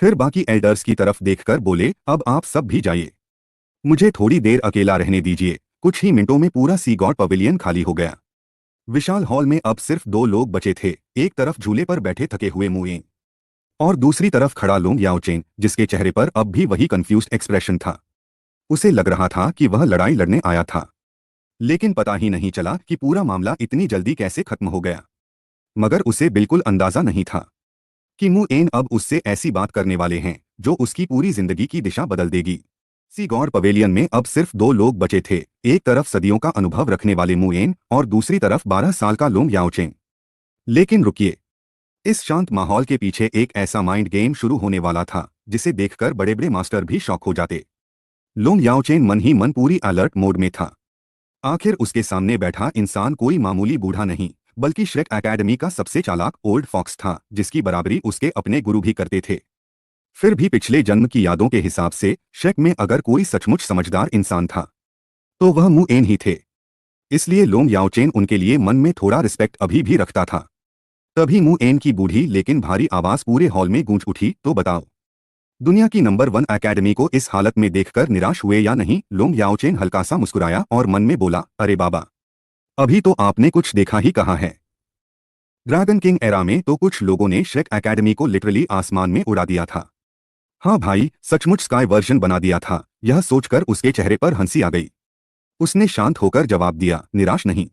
फिर बाकी एल्डर्स की तरफ देखकर बोले, अब आप सब भी जाइए, मुझे थोड़ी देर अकेला रहने दीजिए। कुछ ही मिनटों में पूरा सी गॉड पवेलियन खाली हो गया। विशाल हॉल में अब सिर्फ दो लोग बचे थे, एक तरफ झूले पर बैठे थके हुए मुएन और दूसरी तरफ खड़ा लोंग याओचेन, जिसके चेहरे पर अब भी वही कंफ्यूज्ड एक्सप्रेशन था। उसे लग रहा था कि वह लड़ाई लड़ने आया था, लेकिन पता ही नहीं चला कि पूरा मामला इतनी जल्दी कैसे खत्म हो गया। मगर उसे बिल्कुल अंदाजा नहीं था कि मुएन अब उससे ऐसी बात करने वाले हैं जो उसकी पूरी जिंदगी की दिशा बदल देगी। सी गॉड पवेलियन में अब सिर्फ दो लोग बचे थे, एक तरफ सदियों का अनुभव रखने वाले मुएन और दूसरी तरफ 12 साल का लोंग याओचेन। लेकिन रुकिए, इस शांत माहौल के पीछे एक ऐसा माइंड गेम शुरू होने वाला था जिसे देखकर बड़े बड़े मास्टर भी शॉक हो जाते। लोंग याओचेन मन ही मन पूरी अलर्ट मोड में था। आखिर उसके सामने बैठा इंसान कोई मामूली बूढ़ा नहीं, बल्कि श्रेक एकेडमी का सबसे चालाक ओल्ड फॉक्स था, जिसकी बराबरी उसके अपने गुरु भी करते थे। फिर भी पिछले जन्म की यादों के हिसाब से श्रेक में अगर कोई सचमुच समझदार इंसान था तो वह मुएन ही थे। इसलिए लोंग याओचेन उनके लिए मन में थोड़ा रिस्पेक्ट अभी भी रखता था। तभी मुएन की बूढ़ी लेकिन भारी आवाज पूरे हॉल में गूंज उठी, तो बताओ, दुनिया की नंबर 1 एकेडमी को इस हालत में देखकर निराश हुए या नहीं? लोंग याओचेन हल्का सा मुस्कुराया और मन में बोला, अरे बाबा, अभी तो आपने कुछ देखा ही कहा है। ड्रैगन किंग एरा में तो कुछ लोगों ने श्रेक एकेडमी को लिटरली आसमान में उड़ा दिया था। हाँ भाई, सचमुच स्काई वर्जन बना दिया था। यह सोचकर उसके चेहरे पर हंसी आ गई। उसने शांत होकर जवाब दिया, निराश नहीं।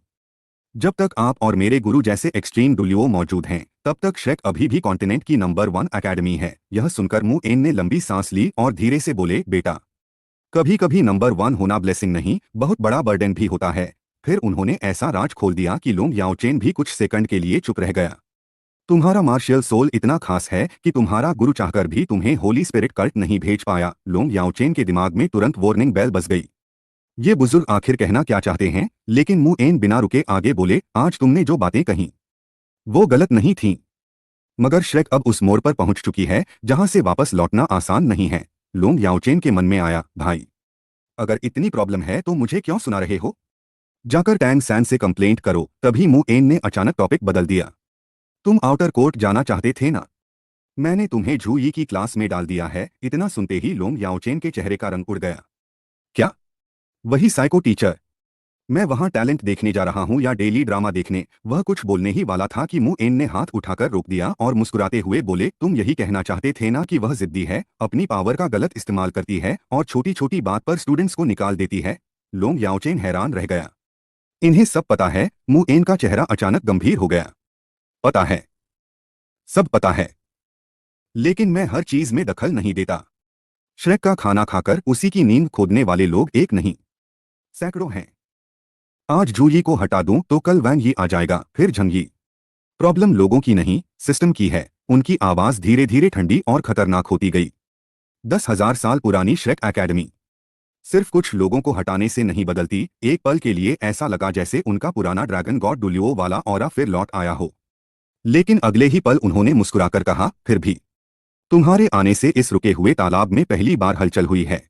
जब तक आप और मेरे गुरु जैसे एक्सट्रीम डुलियो मौजूद हैं, तब तक श्रेक अभी भी कॉन्टिनेंट की नंबर 1 एकेडमी है। यह सुनकर मुएन ने लंबी सांस ली और धीरे से बोले, बेटा, कभी कभी नंबर 1 होना ब्लेसिंग नहीं, बहुत बड़ा बर्डन भी होता है। फिर उन्होंने ऐसा राज खोल दिया कि लोंग याओचेन भी कुछ सेकंड के लिए चुप रह गया। तुम्हारा मार्शियल सोल इतना खास है कि तुम्हारा गुरु चाहकर भी तुम्हें होली स्पिरिट कल्ट नहीं भेज पाया। लोंग याओचेन के दिमाग में तुरंत वार्निंग बेल बज गई। ये बुजुर्ग आखिर कहना क्या चाहते हैं? लेकिन मुएन बिना रुके आगे बोले, आज तुमने जो बातें कहीं वो गलत नहीं थीं, मगर श्रेक अब उस मोड़ पर पहुंच चुकी है जहां से वापस लौटना आसान नहीं है। लोंग याओचेन के मन में आया, भाई, अगर इतनी प्रॉब्लम है तो मुझे क्यों सुना रहे हो? जाकर टैंग सैन से कंप्लेंट करो। तभी मुएन ने अचानक टॉपिक बदल दिया, तुम आउटर कोर्ट जाना चाहते थे ना? मैंने तुम्हें झूयी की क्लास में डाल दिया है। इतना सुनते ही लोंग याओचेन के चेहरे का रंग उड़ गया। क्या? वही साइको टीचर? मैं वहां टैलेंट देखने जा रहा हूं या डेली ड्रामा देखने? वह कुछ बोलने ही वाला था कि मुएन ने हाथ उठाकर रोक दिया और मुस्कुराते हुए बोले, तुम यही कहना चाहते थे ना कि वह जिद्दी है, अपनी पावर का गलत इस्तेमाल करती है और छोटी छोटी बात पर स्टूडेंट्स को निकाल देती है? लोंग याओचेन हैरान रह गया। इन्हें सब पता है? मुएन का चेहरा अचानक गंभीर हो गया। पता है, सब पता है, लेकिन मैं हर चीज में दखल नहीं देता। श्रेक का खाना खाकर उसी की नींद खोदने वाले लोग एक नहीं, सैकड़ों हैं। आज जूयी को हटा दूं तो कल वैंग ही आ जाएगा, फिर झंगी। प्रॉब्लम लोगों की नहीं, सिस्टम की है। उनकी आवाज धीरे धीरे ठंडी और खतरनाक होती गई। 10,000 साल पुरानी श्रेक एकेडमी सिर्फ कुछ लोगों को हटाने से नहीं बदलती। एक पल के लिए ऐसा लगा जैसे उनका पुराना ड्रैगन गॉड डुलियो वाला ऑरा फिर लौट आया हो। लेकिन अगले ही पल उन्होंने मुस्कुराकर कहा, फिर भी तुम्हारे आने से इस रुके हुए तालाब में पहली बार हलचल हुई है।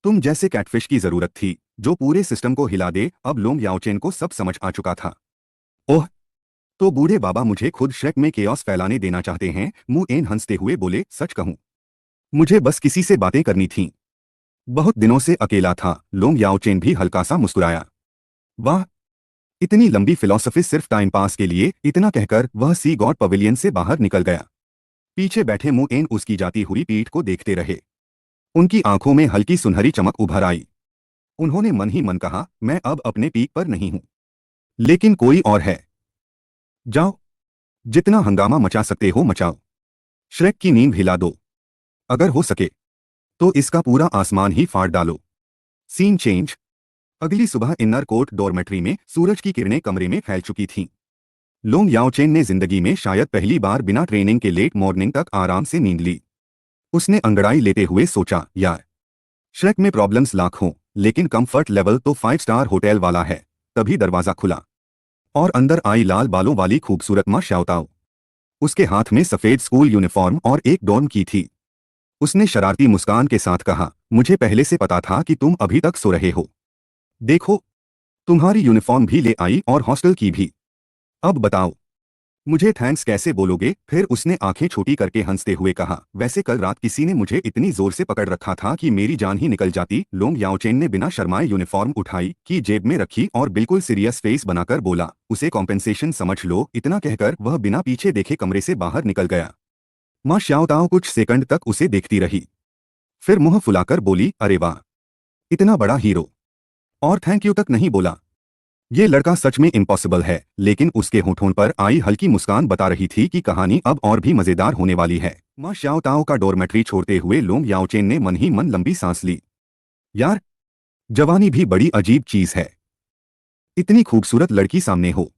तुम जैसे कैटफिश की जरूरत थी जो पूरे सिस्टम को हिला दे। अब लोंग याओचेन को सब समझ आ चुका था। ओह, तो बूढ़े बाबा मुझे खुद श्रेक में केओस फैलाने देना चाहते हैं? मुएन हंसते हुए बोले, सच कहूं, मुझे बस किसी से बातें करनी थीं। बहुत दिनों से अकेला था। लोंग याओचेन भी हल्का सा मुस्कुराया। वाह, इतनी लंबी फिलॉसफी सिर्फ टाइम पास के लिए? इतना कहकर वह सी गॉड पवेलियन से बाहर निकल गया। पीछे बैठे मुएन उसकी जाती हुई पीठ को देखते रहे। उनकी आंखों में हल्की सुनहरी चमक उभर आई। उन्होंने मन ही मन कहा, मैं अब अपने पीक पर नहीं हूं, लेकिन कोई और है। जाओ, जितना हंगामा मचा सकते हो मचाओ। श्रेक की नींद हिला दो। अगर हो सके तो इसका पूरा आसमान ही फाड़ डालो। Scene change. अगली सुबह इनर कोर्ट डॉर्मेट्री में सूरज की किरणें कमरे में फैल चुकी थीं। लोंग याओचेन ने जिंदगी में शायद पहली बार बिना ट्रेनिंग के लेट मॉर्निंग तक आराम से नींद ली। उसने अंगड़ाई लेते हुए सोचा, यार, श्रेक में प्रॉब्लम्स लाख हों, लेकिन कंफर्ट लेवल तो 5 स्टार होटल वाला है। तभी दरवाजा खुला और अंदर आई लाल बालों वाली खूबसूरत मां श्याओताओ। उसके हाथ में सफेद स्कूल यूनिफॉर्म और एक डॉर्म की थी। उसने शरारती मुस्कान के साथ कहा, मुझे पहले से पता था कि तुम अभी तक सो रहे हो। देखो, तुम्हारी यूनिफॉर्म भी ले आई और हॉस्टल की भी। अब बताओ, मुझे थैंक्स कैसे बोलोगे? फिर उसने आंखें छोटी करके हंसते हुए कहा, वैसे कल रात किसी ने मुझे इतनी जोर से पकड़ रखा था कि मेरी जान ही निकल जाती। लोंग याओचेन ने बिना शर्माए यूनिफॉर्म उठाई की जेब में रखी और बिल्कुल सीरियस फेस बनाकर बोला, उसे कॉम्पेंसेशन समझ लो। इतना कहकर वह बिना पीछे देखे कमरे से बाहर निकल गया। माँ श्याओताओ कुछ सेकंड तक उसे देखती रही, फिर मुंह फुलाकर बोली, अरे वाह, इतना बड़ा हीरो, और थैंक यू तक नहीं बोला। ये लड़का सच में इम्पॉसिबल है, लेकिन उसके होठों पर आई हल्की मुस्कान बता रही थी कि कहानी अब और भी मजेदार होने वाली है। माँ श्याओताओ का डोरमेट्री छोड़ते हुए लोंग याओचेन ने मन ही मन लंबी सांस ली। यार, जवानी भी बड़ी अजीब चीज है। इतनी खूबसूरत लड़की सामने हो,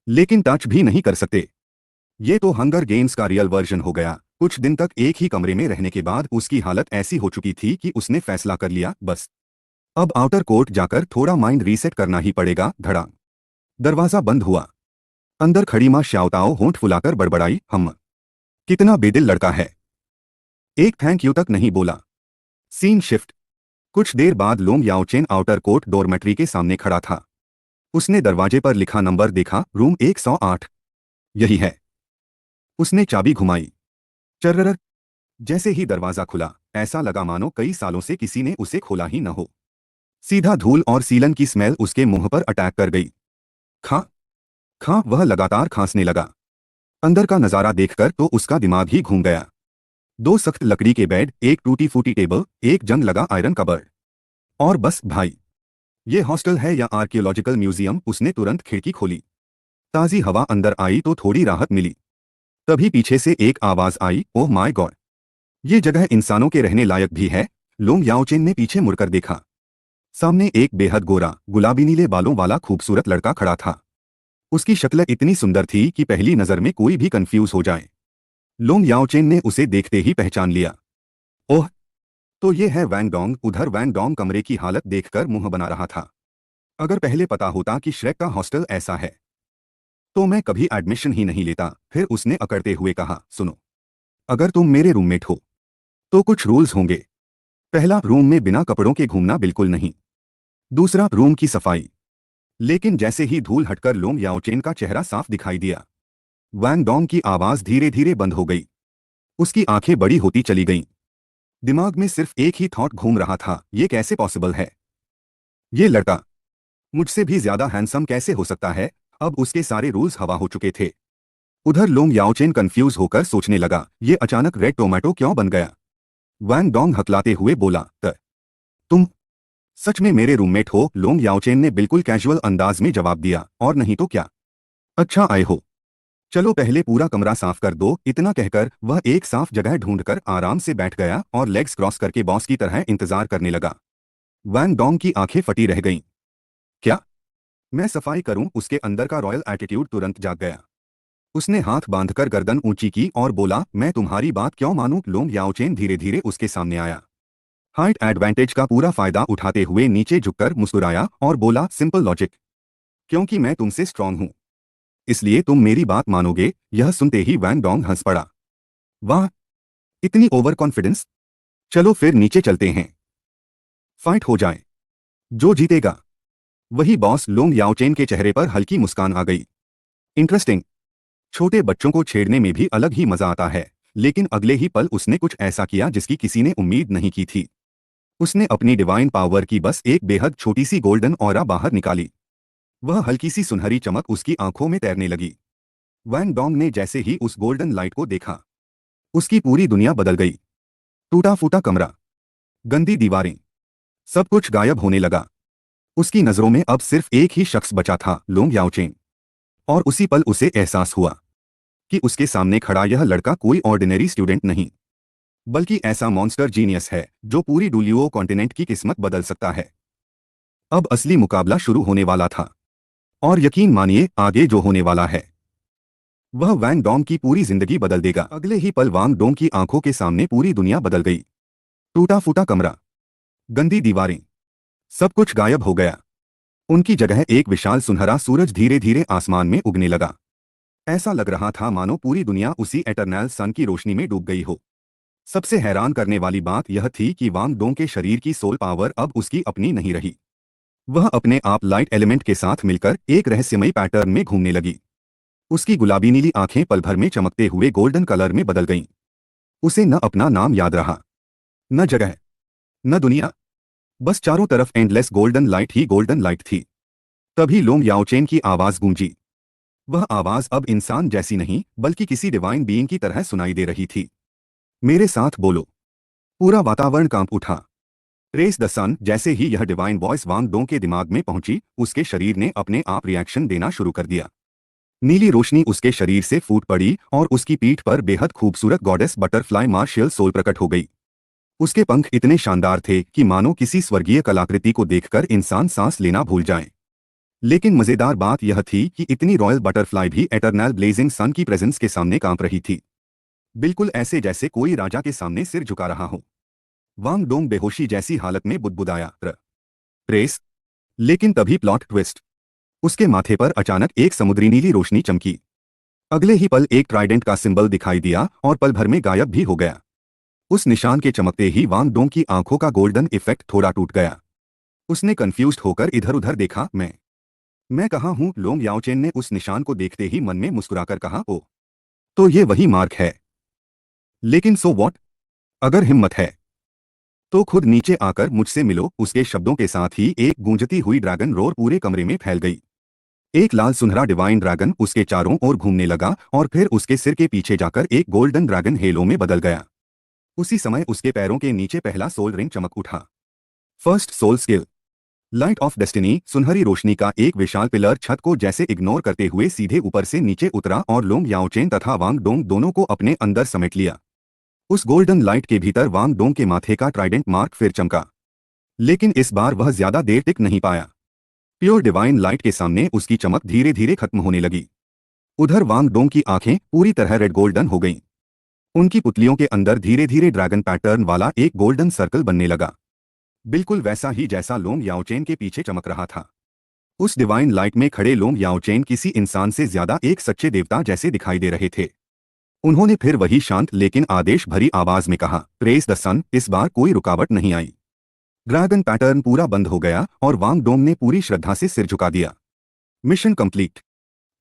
लेकिन टच भी नहीं कर सकते। ये तो हंगर गेम्स का रियल वर्जन हो गया। कुछ दिन तक एक ही कमरे में रहने के बाद उसकी हालत ऐसी हो चुकी थी कि उसने फैसला कर लिया, बस अब आउटर कोर्ट जाकर थोड़ा माइंड रीसेट करना ही पड़ेगा। धड़ाम, दरवाजा बंद हुआ। अंदर खड़ी मां श्याओताओ होंठ फुलाकर बड़बड़ाई, हम कितना बेदिल लड़का है, एक थैंक यू तक नहीं बोला। Scene shift. कुछ देर बाद Long Yaochen outer court dormitory के सामने खड़ा था। उसने दरवाजे पर लिखा नंबर देखा, रूम 108। यही है। उसने चाबी घुमाई। चर्रर। जैसे ही दरवाजा खुला, ऐसा लगा मानो कई सालों से किसी ने उसे खोला ही न हो। सीधा धूल और सीलन की स्मेल उसके मुंह पर अटैक कर गई। खां खां, वह लगातार खांसने लगा। अंदर का नजारा देखकर तो उसका दिमाग ही घूम गया। दो सख्त लकड़ी के बेड, एक टूटी फूटी टेबल, एक जंग लगा आयरन कबर्ड, और बस भाई, ये हॉस्टल है या आर्कियोलॉजिकल म्यूजियम? उसने तुरंत खिड़की खोली। ताजी हवा अंदर आई तो थोड़ी राहत मिली। तभी पीछे से एक आवाज आई, ओह माय गॉड, ये जगह इंसानों के रहने लायक भी है। लोंग याओचेन ने पीछे मुड़कर देखा। सामने एक बेहद गोरा, गुलाबी नीले बालों वाला खूबसूरत लड़का खड़ा था। उसकी शक्ल इतनी सुंदर थी कि पहली नजर में कोई भी कंफ्यूज हो जाए। लोंग याओचेन ने उसे देखते ही पहचान लिया। ओह, तो ये है वैंग डोंग। उधर वैंग डोंग कमरे की हालत देखकर मुंह बना रहा था। अगर पहले पता होता कि श्रेक का हॉस्टल ऐसा है, तो मैं कभी एडमिशन ही नहीं लेता। फिर उसने अकड़ते हुए कहा, सुनो, अगर तुम मेरे रूममेट हो तो कुछ रूल्स होंगे। पहला, रूम में बिना कपड़ों के घूमना बिल्कुल नहीं। दूसरा, रूम की सफाई। लेकिन जैसे ही धूल हटकर लोंग याओचेन का चेहरा साफ दिखाई दिया, वैंग डोंग की आवाज धीरे धीरे बंद हो गई। उसकी आंखें बड़ी होती चली गईं। दिमाग में सिर्फ एक ही थॉट घूम रहा था, ये कैसे पॉसिबल है? ये लड़का मुझसे भी ज्यादा हैंडसम कैसे हो सकता है? अब उसके सारे रूल्स हवा हो चुके थे। उधर लोंग याओचेन कंफ्यूज होकर सोचने लगा, ये अचानक रेड टोमेटो क्यों बन गया? वैंग डोंग हकलाते हुए बोला, तुम सच में मेरे रूममेट हो? लोंग याओचेन ने बिल्कुल कैजुअल अंदाज में जवाब दिया, और नहीं तो क्या। अच्छा आए हो, चलो पहले पूरा कमरा साफ कर दो। इतना कहकर वह एक साफ जगह ढूंढकर आराम से बैठ गया और लेग्स क्रॉस करके बॉस की तरह इंतजार करने लगा। वैंग डोंग की आंखें फटी रह गईं। क्या मैं सफाई करूं? उसके अंदर का रॉयल एटीट्यूड तुरंत जाग गया। उसने हाथ बांधकर गर्दन ऊंची की और बोला, मैं तुम्हारी बात क्यों मानूं? लोंग याओचेन धीरे धीरे उसके सामने आया। हाइट एडवांटेज का पूरा फायदा उठाते हुए नीचे झुककर मुस्कुराया और बोला, सिंपल लॉजिक, क्योंकि मैं तुमसे स्ट्रांग हूं, इसलिए तुम मेरी बात मानोगे। यह सुनते ही वैंग डोंग हंस पड़ा। वाह, इतनी ओवर कॉन्फिडेंस। चलो फिर नीचे चलते हैं, फाइट हो जाए। जो जीतेगा वही बॉस। लोंग याओचेन के चेहरे पर हल्की मुस्कान आ गई। इंटरेस्टिंग, छोटे बच्चों को छेड़ने में भी अलग ही मजा आता है। लेकिन अगले ही पल उसने कुछ ऐसा किया जिसकी किसी ने उम्मीद नहीं की थी। उसने अपनी डिवाइन पावर की बस एक बेहद छोटी सी गोल्डन ऑरा बाहर निकाली। वह हल्की सी सुनहरी चमक उसकी आंखों में तैरने लगी। वैंग डोंग ने जैसे ही उस गोल्डन लाइट को देखा, उसकी पूरी दुनिया बदल गई। टूटा फूटा कमरा, गंदी दीवारें, सब कुछ गायब होने लगा। उसकी नजरों में अब सिर्फ एक ही शख्स बचा था, लोंग याओचेन। और उसी पल उसे एहसास हुआ कि उसके सामने खड़ा यह लड़का कोई ऑर्डिनरी स्टूडेंट नहीं, बल्कि ऐसा मॉन्स्टर जीनियस है जो पूरी डुलियो कॉन्टिनेंट की किस्मत बदल सकता है। अब असली मुकाबला शुरू होने वाला था, और यकीन मानिए आगे जो होने वाला है वह वैंग डोंग की पूरी जिंदगी बदल देगा। अगले ही पल वैंग डोंग की आंखों के सामने पूरी दुनिया बदल गई। टूटा फूटा कमरा, गंदी दीवारें, सब कुछ गायब हो गया। उनकी जगह एक विशाल सुनहरा सूरज धीरे धीरे आसमान में उगने लगा। ऐसा लग रहा था मानो पूरी दुनिया उसी एटर्नल सन की रोशनी में डूब गई हो। सबसे हैरान करने वाली बात यह थी कि वांग डोंग के शरीर की सोल पावर अब उसकी अपनी नहीं रही। वह अपने आप लाइट एलिमेंट के साथ मिलकर एक रहस्यमयी पैटर्न में घूमने लगी। उसकी गुलाबी नीली आंखें पल भर में चमकते हुए गोल्डन कलर में बदल गईं। उसे न अपना नाम याद रहा, न जगह, न दुनिया, बस चारों तरफ एंडलेस गोल्डन लाइट ही गोल्डन लाइट थी। तभी लोंग याओचेन की आवाज गूंजी। वह आवाज अब इंसान जैसी नहीं बल्कि किसी डिवाइन बीइंग की तरह सुनाई दे रही थी। मेरे साथ बोलो। पूरा वातावरण कांप उठा। रेस द सन। जैसे ही यह डिवाइन वॉइस वांग डोंग के दिमाग में पहुंची, उसके शरीर ने अपने आप रिएक्शन देना शुरू कर दिया। नीली रोशनी उसके शरीर से फूट पड़ी और उसकी पीठ पर बेहद खूबसूरत गॉडेस बटरफ्लाई मार्शियल सोल प्रकट हो गई। उसके पंख इतने शानदार थे कि मानो किसी स्वर्गीय कलाकृति को देखकर इंसान सांस लेना भूल जाए। लेकिन मजेदार बात यह थी कि इतनी रॉयल बटरफ्लाई भी एटर्नल ब्लेजिंग सन की प्रेजेंस के सामने कांप रही थी, बिल्कुल ऐसे जैसे कोई राजा के सामने सिर झुका रहा हो। वांग डोंग बेहोशी जैसी हालत में बुदबुदाया, प्रेस। लेकिन तभी प्लॉट ट्विस्ट। उसके माथे पर अचानक एक समुद्री नीली रोशनी चमकी। अगले ही पल एक ट्राइडेंट का सिंबल दिखाई दिया और पल भर में गायब भी हो गया। उस निशान के चमकते ही वांग डोंग की आंखों का गोल्डन इफेक्ट थोड़ा टूट गया। उसने कंफ्यूज्ड होकर इधर उधर देखा। मैं कहाँ हूँ? लोंग याओचेन ने उस निशान को देखते ही मन में मुस्कुराकर कहा, ओ, तो ये वही मार्क है। लेकिन सो वॉट? अगर हिम्मत है तो खुद नीचे आकर मुझसे मिलो। उसके शब्दों के साथ ही एक गूंजती हुई ड्रैगन रोर पूरे कमरे में फैल गई। एक लाल सुनहरा डिवाइन ड्रैगन उसके चारों ओर घूमने लगा और फिर उसके सिर के पीछे जाकर एक गोल्डन ड्रैगन हेलो में बदल गया। उसी समय उसके पैरों के नीचे पहला सोल रिंग चमक उठा। First soul skill, light of destiny. सुनहरी रोशनी का एक विशाल पिलर छत को जैसे इग्नोर करते हुए सीधे ऊपर से नीचे उतरा और लोंग याओचेन तथा वांग डोंग दोनों को अपने अंदर समेट लिया। उस गोल्डन लाइट के भीतर वांग डोंग के माथे का ट्राइडेंट मार्क फिर चमका, लेकिन इस बार वह ज्यादा देर टिक नहीं पाया। प्योर डिवाइन लाइट के सामने उसकी चमक धीरे धीरे खत्म होने लगी। उधर वांग डोंग की आंखें पूरी तरह रेड गोल्डन हो गईं। उनकी पुतलियों के अंदर धीरे धीरे ड्रैगन पैटर्न वाला एक गोल्डन सर्कल बनने लगा, बिल्कुल वैसा ही जैसा लोंग याओचेन के पीछे चमक रहा था। उस डिवाइन लाइट में खड़े लोंग याओचेन किसी इंसान से ज्यादा एक सच्चे देवता जैसे दिखाई दे रहे थे। उन्होंने फिर वही शांत लेकिन आदेश भरी आवाज में कहा, प्रेस द सन। इस बार कोई रुकावट नहीं आई। ड्रैगन पैटर्न पूरा बंद हो गया और वांग डोंग ने पूरी श्रद्धा से सिर झुका दिया। Mission complete.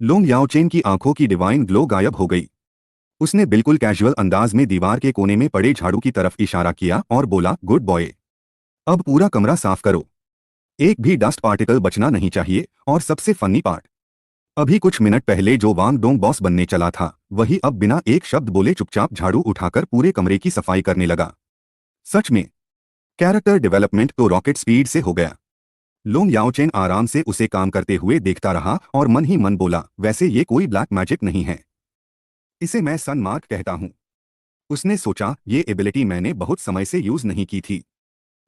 लोंग याओचेन की आंखों की डिवाइन ग्लो गायब हो गई। उसने बिल्कुल कैजुअल अंदाज में दीवार के कोने में पड़े झाड़ू की तरफ इशारा किया और बोला, गुड बॉय। अब पूरा कमरा साफ करो। एक भी डस्ट पार्टिकल बचना नहीं चाहिए। और सबसे फनी पार्ट, अभी कुछ मिनट पहले जो वांग डोंग बॉस बनने चला था, वही अब बिना एक शब्द बोले चुपचाप झाड़ू उठाकर पूरे कमरे की सफाई करने लगा। सच में कैरेक्टर डेवलपमेंट तो रॉकेट स्पीड से हो गया। लोंग याओचेन आराम से उसे काम करते हुए देखता रहा और मन ही मन बोला, वैसे ये कोई ब्लैक मैजिक नहीं है, इसे मैं सन मार्क कहता हूं। उसने सोचा, ये एबिलिटी मैंने बहुत समय से यूज नहीं की थी।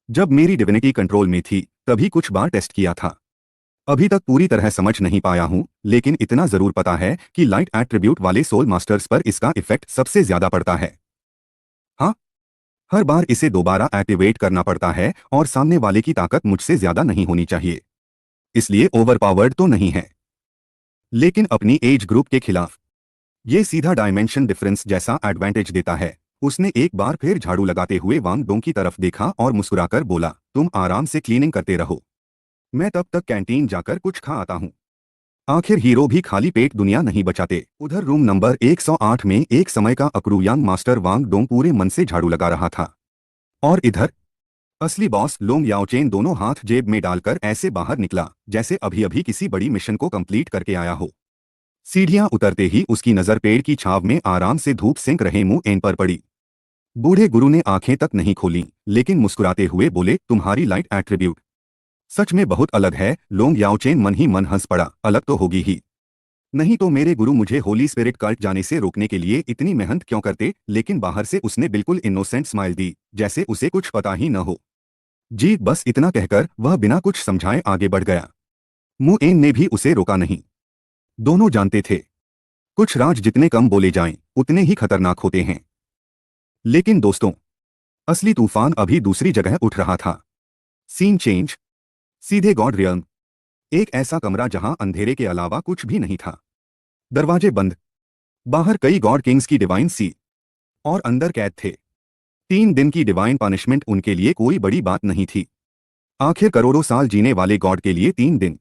जब मेरी डिविनिटी कंट्रोल में थी तभी कुछ बार टेस्ट किया था। अभी तक पूरी तरह समझ नहीं पाया हूं, लेकिन इतना जरूर पता है कि लाइट एट्रीब्यूट वाले सोल मास्टर्स पर इसका इफेक्ट सबसे ज्यादा पड़ता है। हाँ, हर बार इसे दोबारा एक्टिवेट करना पड़ता है और सामने वाले की ताकत मुझसे ज्यादा नहीं होनी चाहिए, इसलिए ओवरपावर्ड तो नहीं है, लेकिन अपनी एज ग्रुप के खिलाफ ये सीधा डायमेंशन डिफरेंस जैसा एडवांटेज देता है। उसने एक बार फिर झाड़ू लगाते हुए वांग डोंग की तरफ देखा और मुस्कुराकर बोला, तुम आराम से क्लीनिंग करते रहो, मैं तब तक कैंटीन जाकर कुछ खा आता हूँ। आखिर हीरो भी खाली पेट दुनिया नहीं बचाते। उधर रूम नंबर 108 में एक समय का अक्रू यंग मास्टर वांग डोंग पूरे मन से झाड़ू लगा रहा था। और इधर असली बॉस लोंग याओचेन दोनों हाथ जेब में डालकर ऐसे बाहर निकला जैसे अभी अभी किसी बड़ी मिशन को कंप्लीट करके आया हो। सीढ़ियां उतरते ही उसकी नजर पेड़ की छाव में आराम से धूप सेंक रहे मुंह एन पर पड़ी। बूढ़े गुरु ने आंखें तक नहीं खोली, लेकिन मुस्कुराते हुए बोले, तुम्हारी लाइट एट्रीब्यूट सच में बहुत अलग है। लोंग याओचेन मन ही मन हंस पड़ा, अलग तो होगी ही, नहीं तो मेरे गुरु मुझे होली स्पिरिट कल्ट जाने से रोकने के लिए इतनी मेहनत क्यों करते। लेकिन बाहर से उसने बिल्कुल इनोसेंट स्माइल दी, जैसे उसे कुछ पता ही न हो। जी, बस इतना कहकर वह बिना कुछ समझाए आगे बढ़ गया। मु एन ने भी उसे रोका नहीं। दोनों जानते थे, कुछ राज जितने कम बोले जाएं, उतने ही खतरनाक होते हैं। लेकिन दोस्तों, असली तूफान अभी दूसरी जगह उठ रहा था। सीन चेंज, सीधे गॉड रियल्म। एक ऐसा कमरा जहां अंधेरे के अलावा कुछ भी नहीं था। दरवाजे बंद, बाहर कई गॉड किंग्स की डिवाइन सी और अंदर कैद थे। 3 दिन की डिवाइन पनिशमेंट उनके लिए कोई बड़ी बात नहीं थी। आखिर करोड़ों साल जीने वाले गॉड के लिए 3 दिन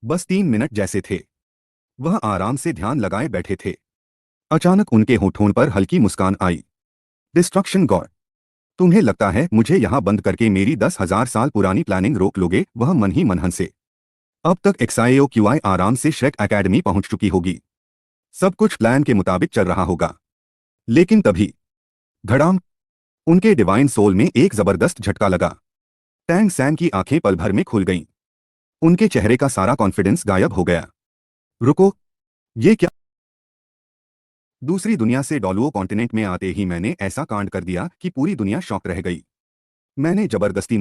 बस 3 मिनट जैसे थे। वह आराम से ध्यान लगाए बैठे थे। अचानक उनके होठों पर हल्की मुस्कान आई। डिस्ट्रक्शन गॉड, तुम्हें लगता है मुझे यहाँ बंद करके मेरी 10,000 साल पुरानी प्लानिंग रोक लोगे? वह मन ही मन हंसे। अब तक XIOQI आराम से श्रेक एकेडमी पहुंच चुकी होगी। सब कुछ प्लान के मुताबिक चल रहा होगा। लेकिन तभी धड़ाम, उनके डिवाइन सोल में एक जबरदस्त झटका लगा। टैंग सैन की आंखें पल भर में खुल गईं। उनके चेहरे का सारा कॉन्फिडेंस गायब हो गया। रुको, ये क्या? दूसरी दुनिया से डॉलुओ कॉन्टिनेंट में आते ही मैंने ऐसा कांड कर दिया कि पूरी दुनिया शॉक रह गई। मैंने जबरदस्ती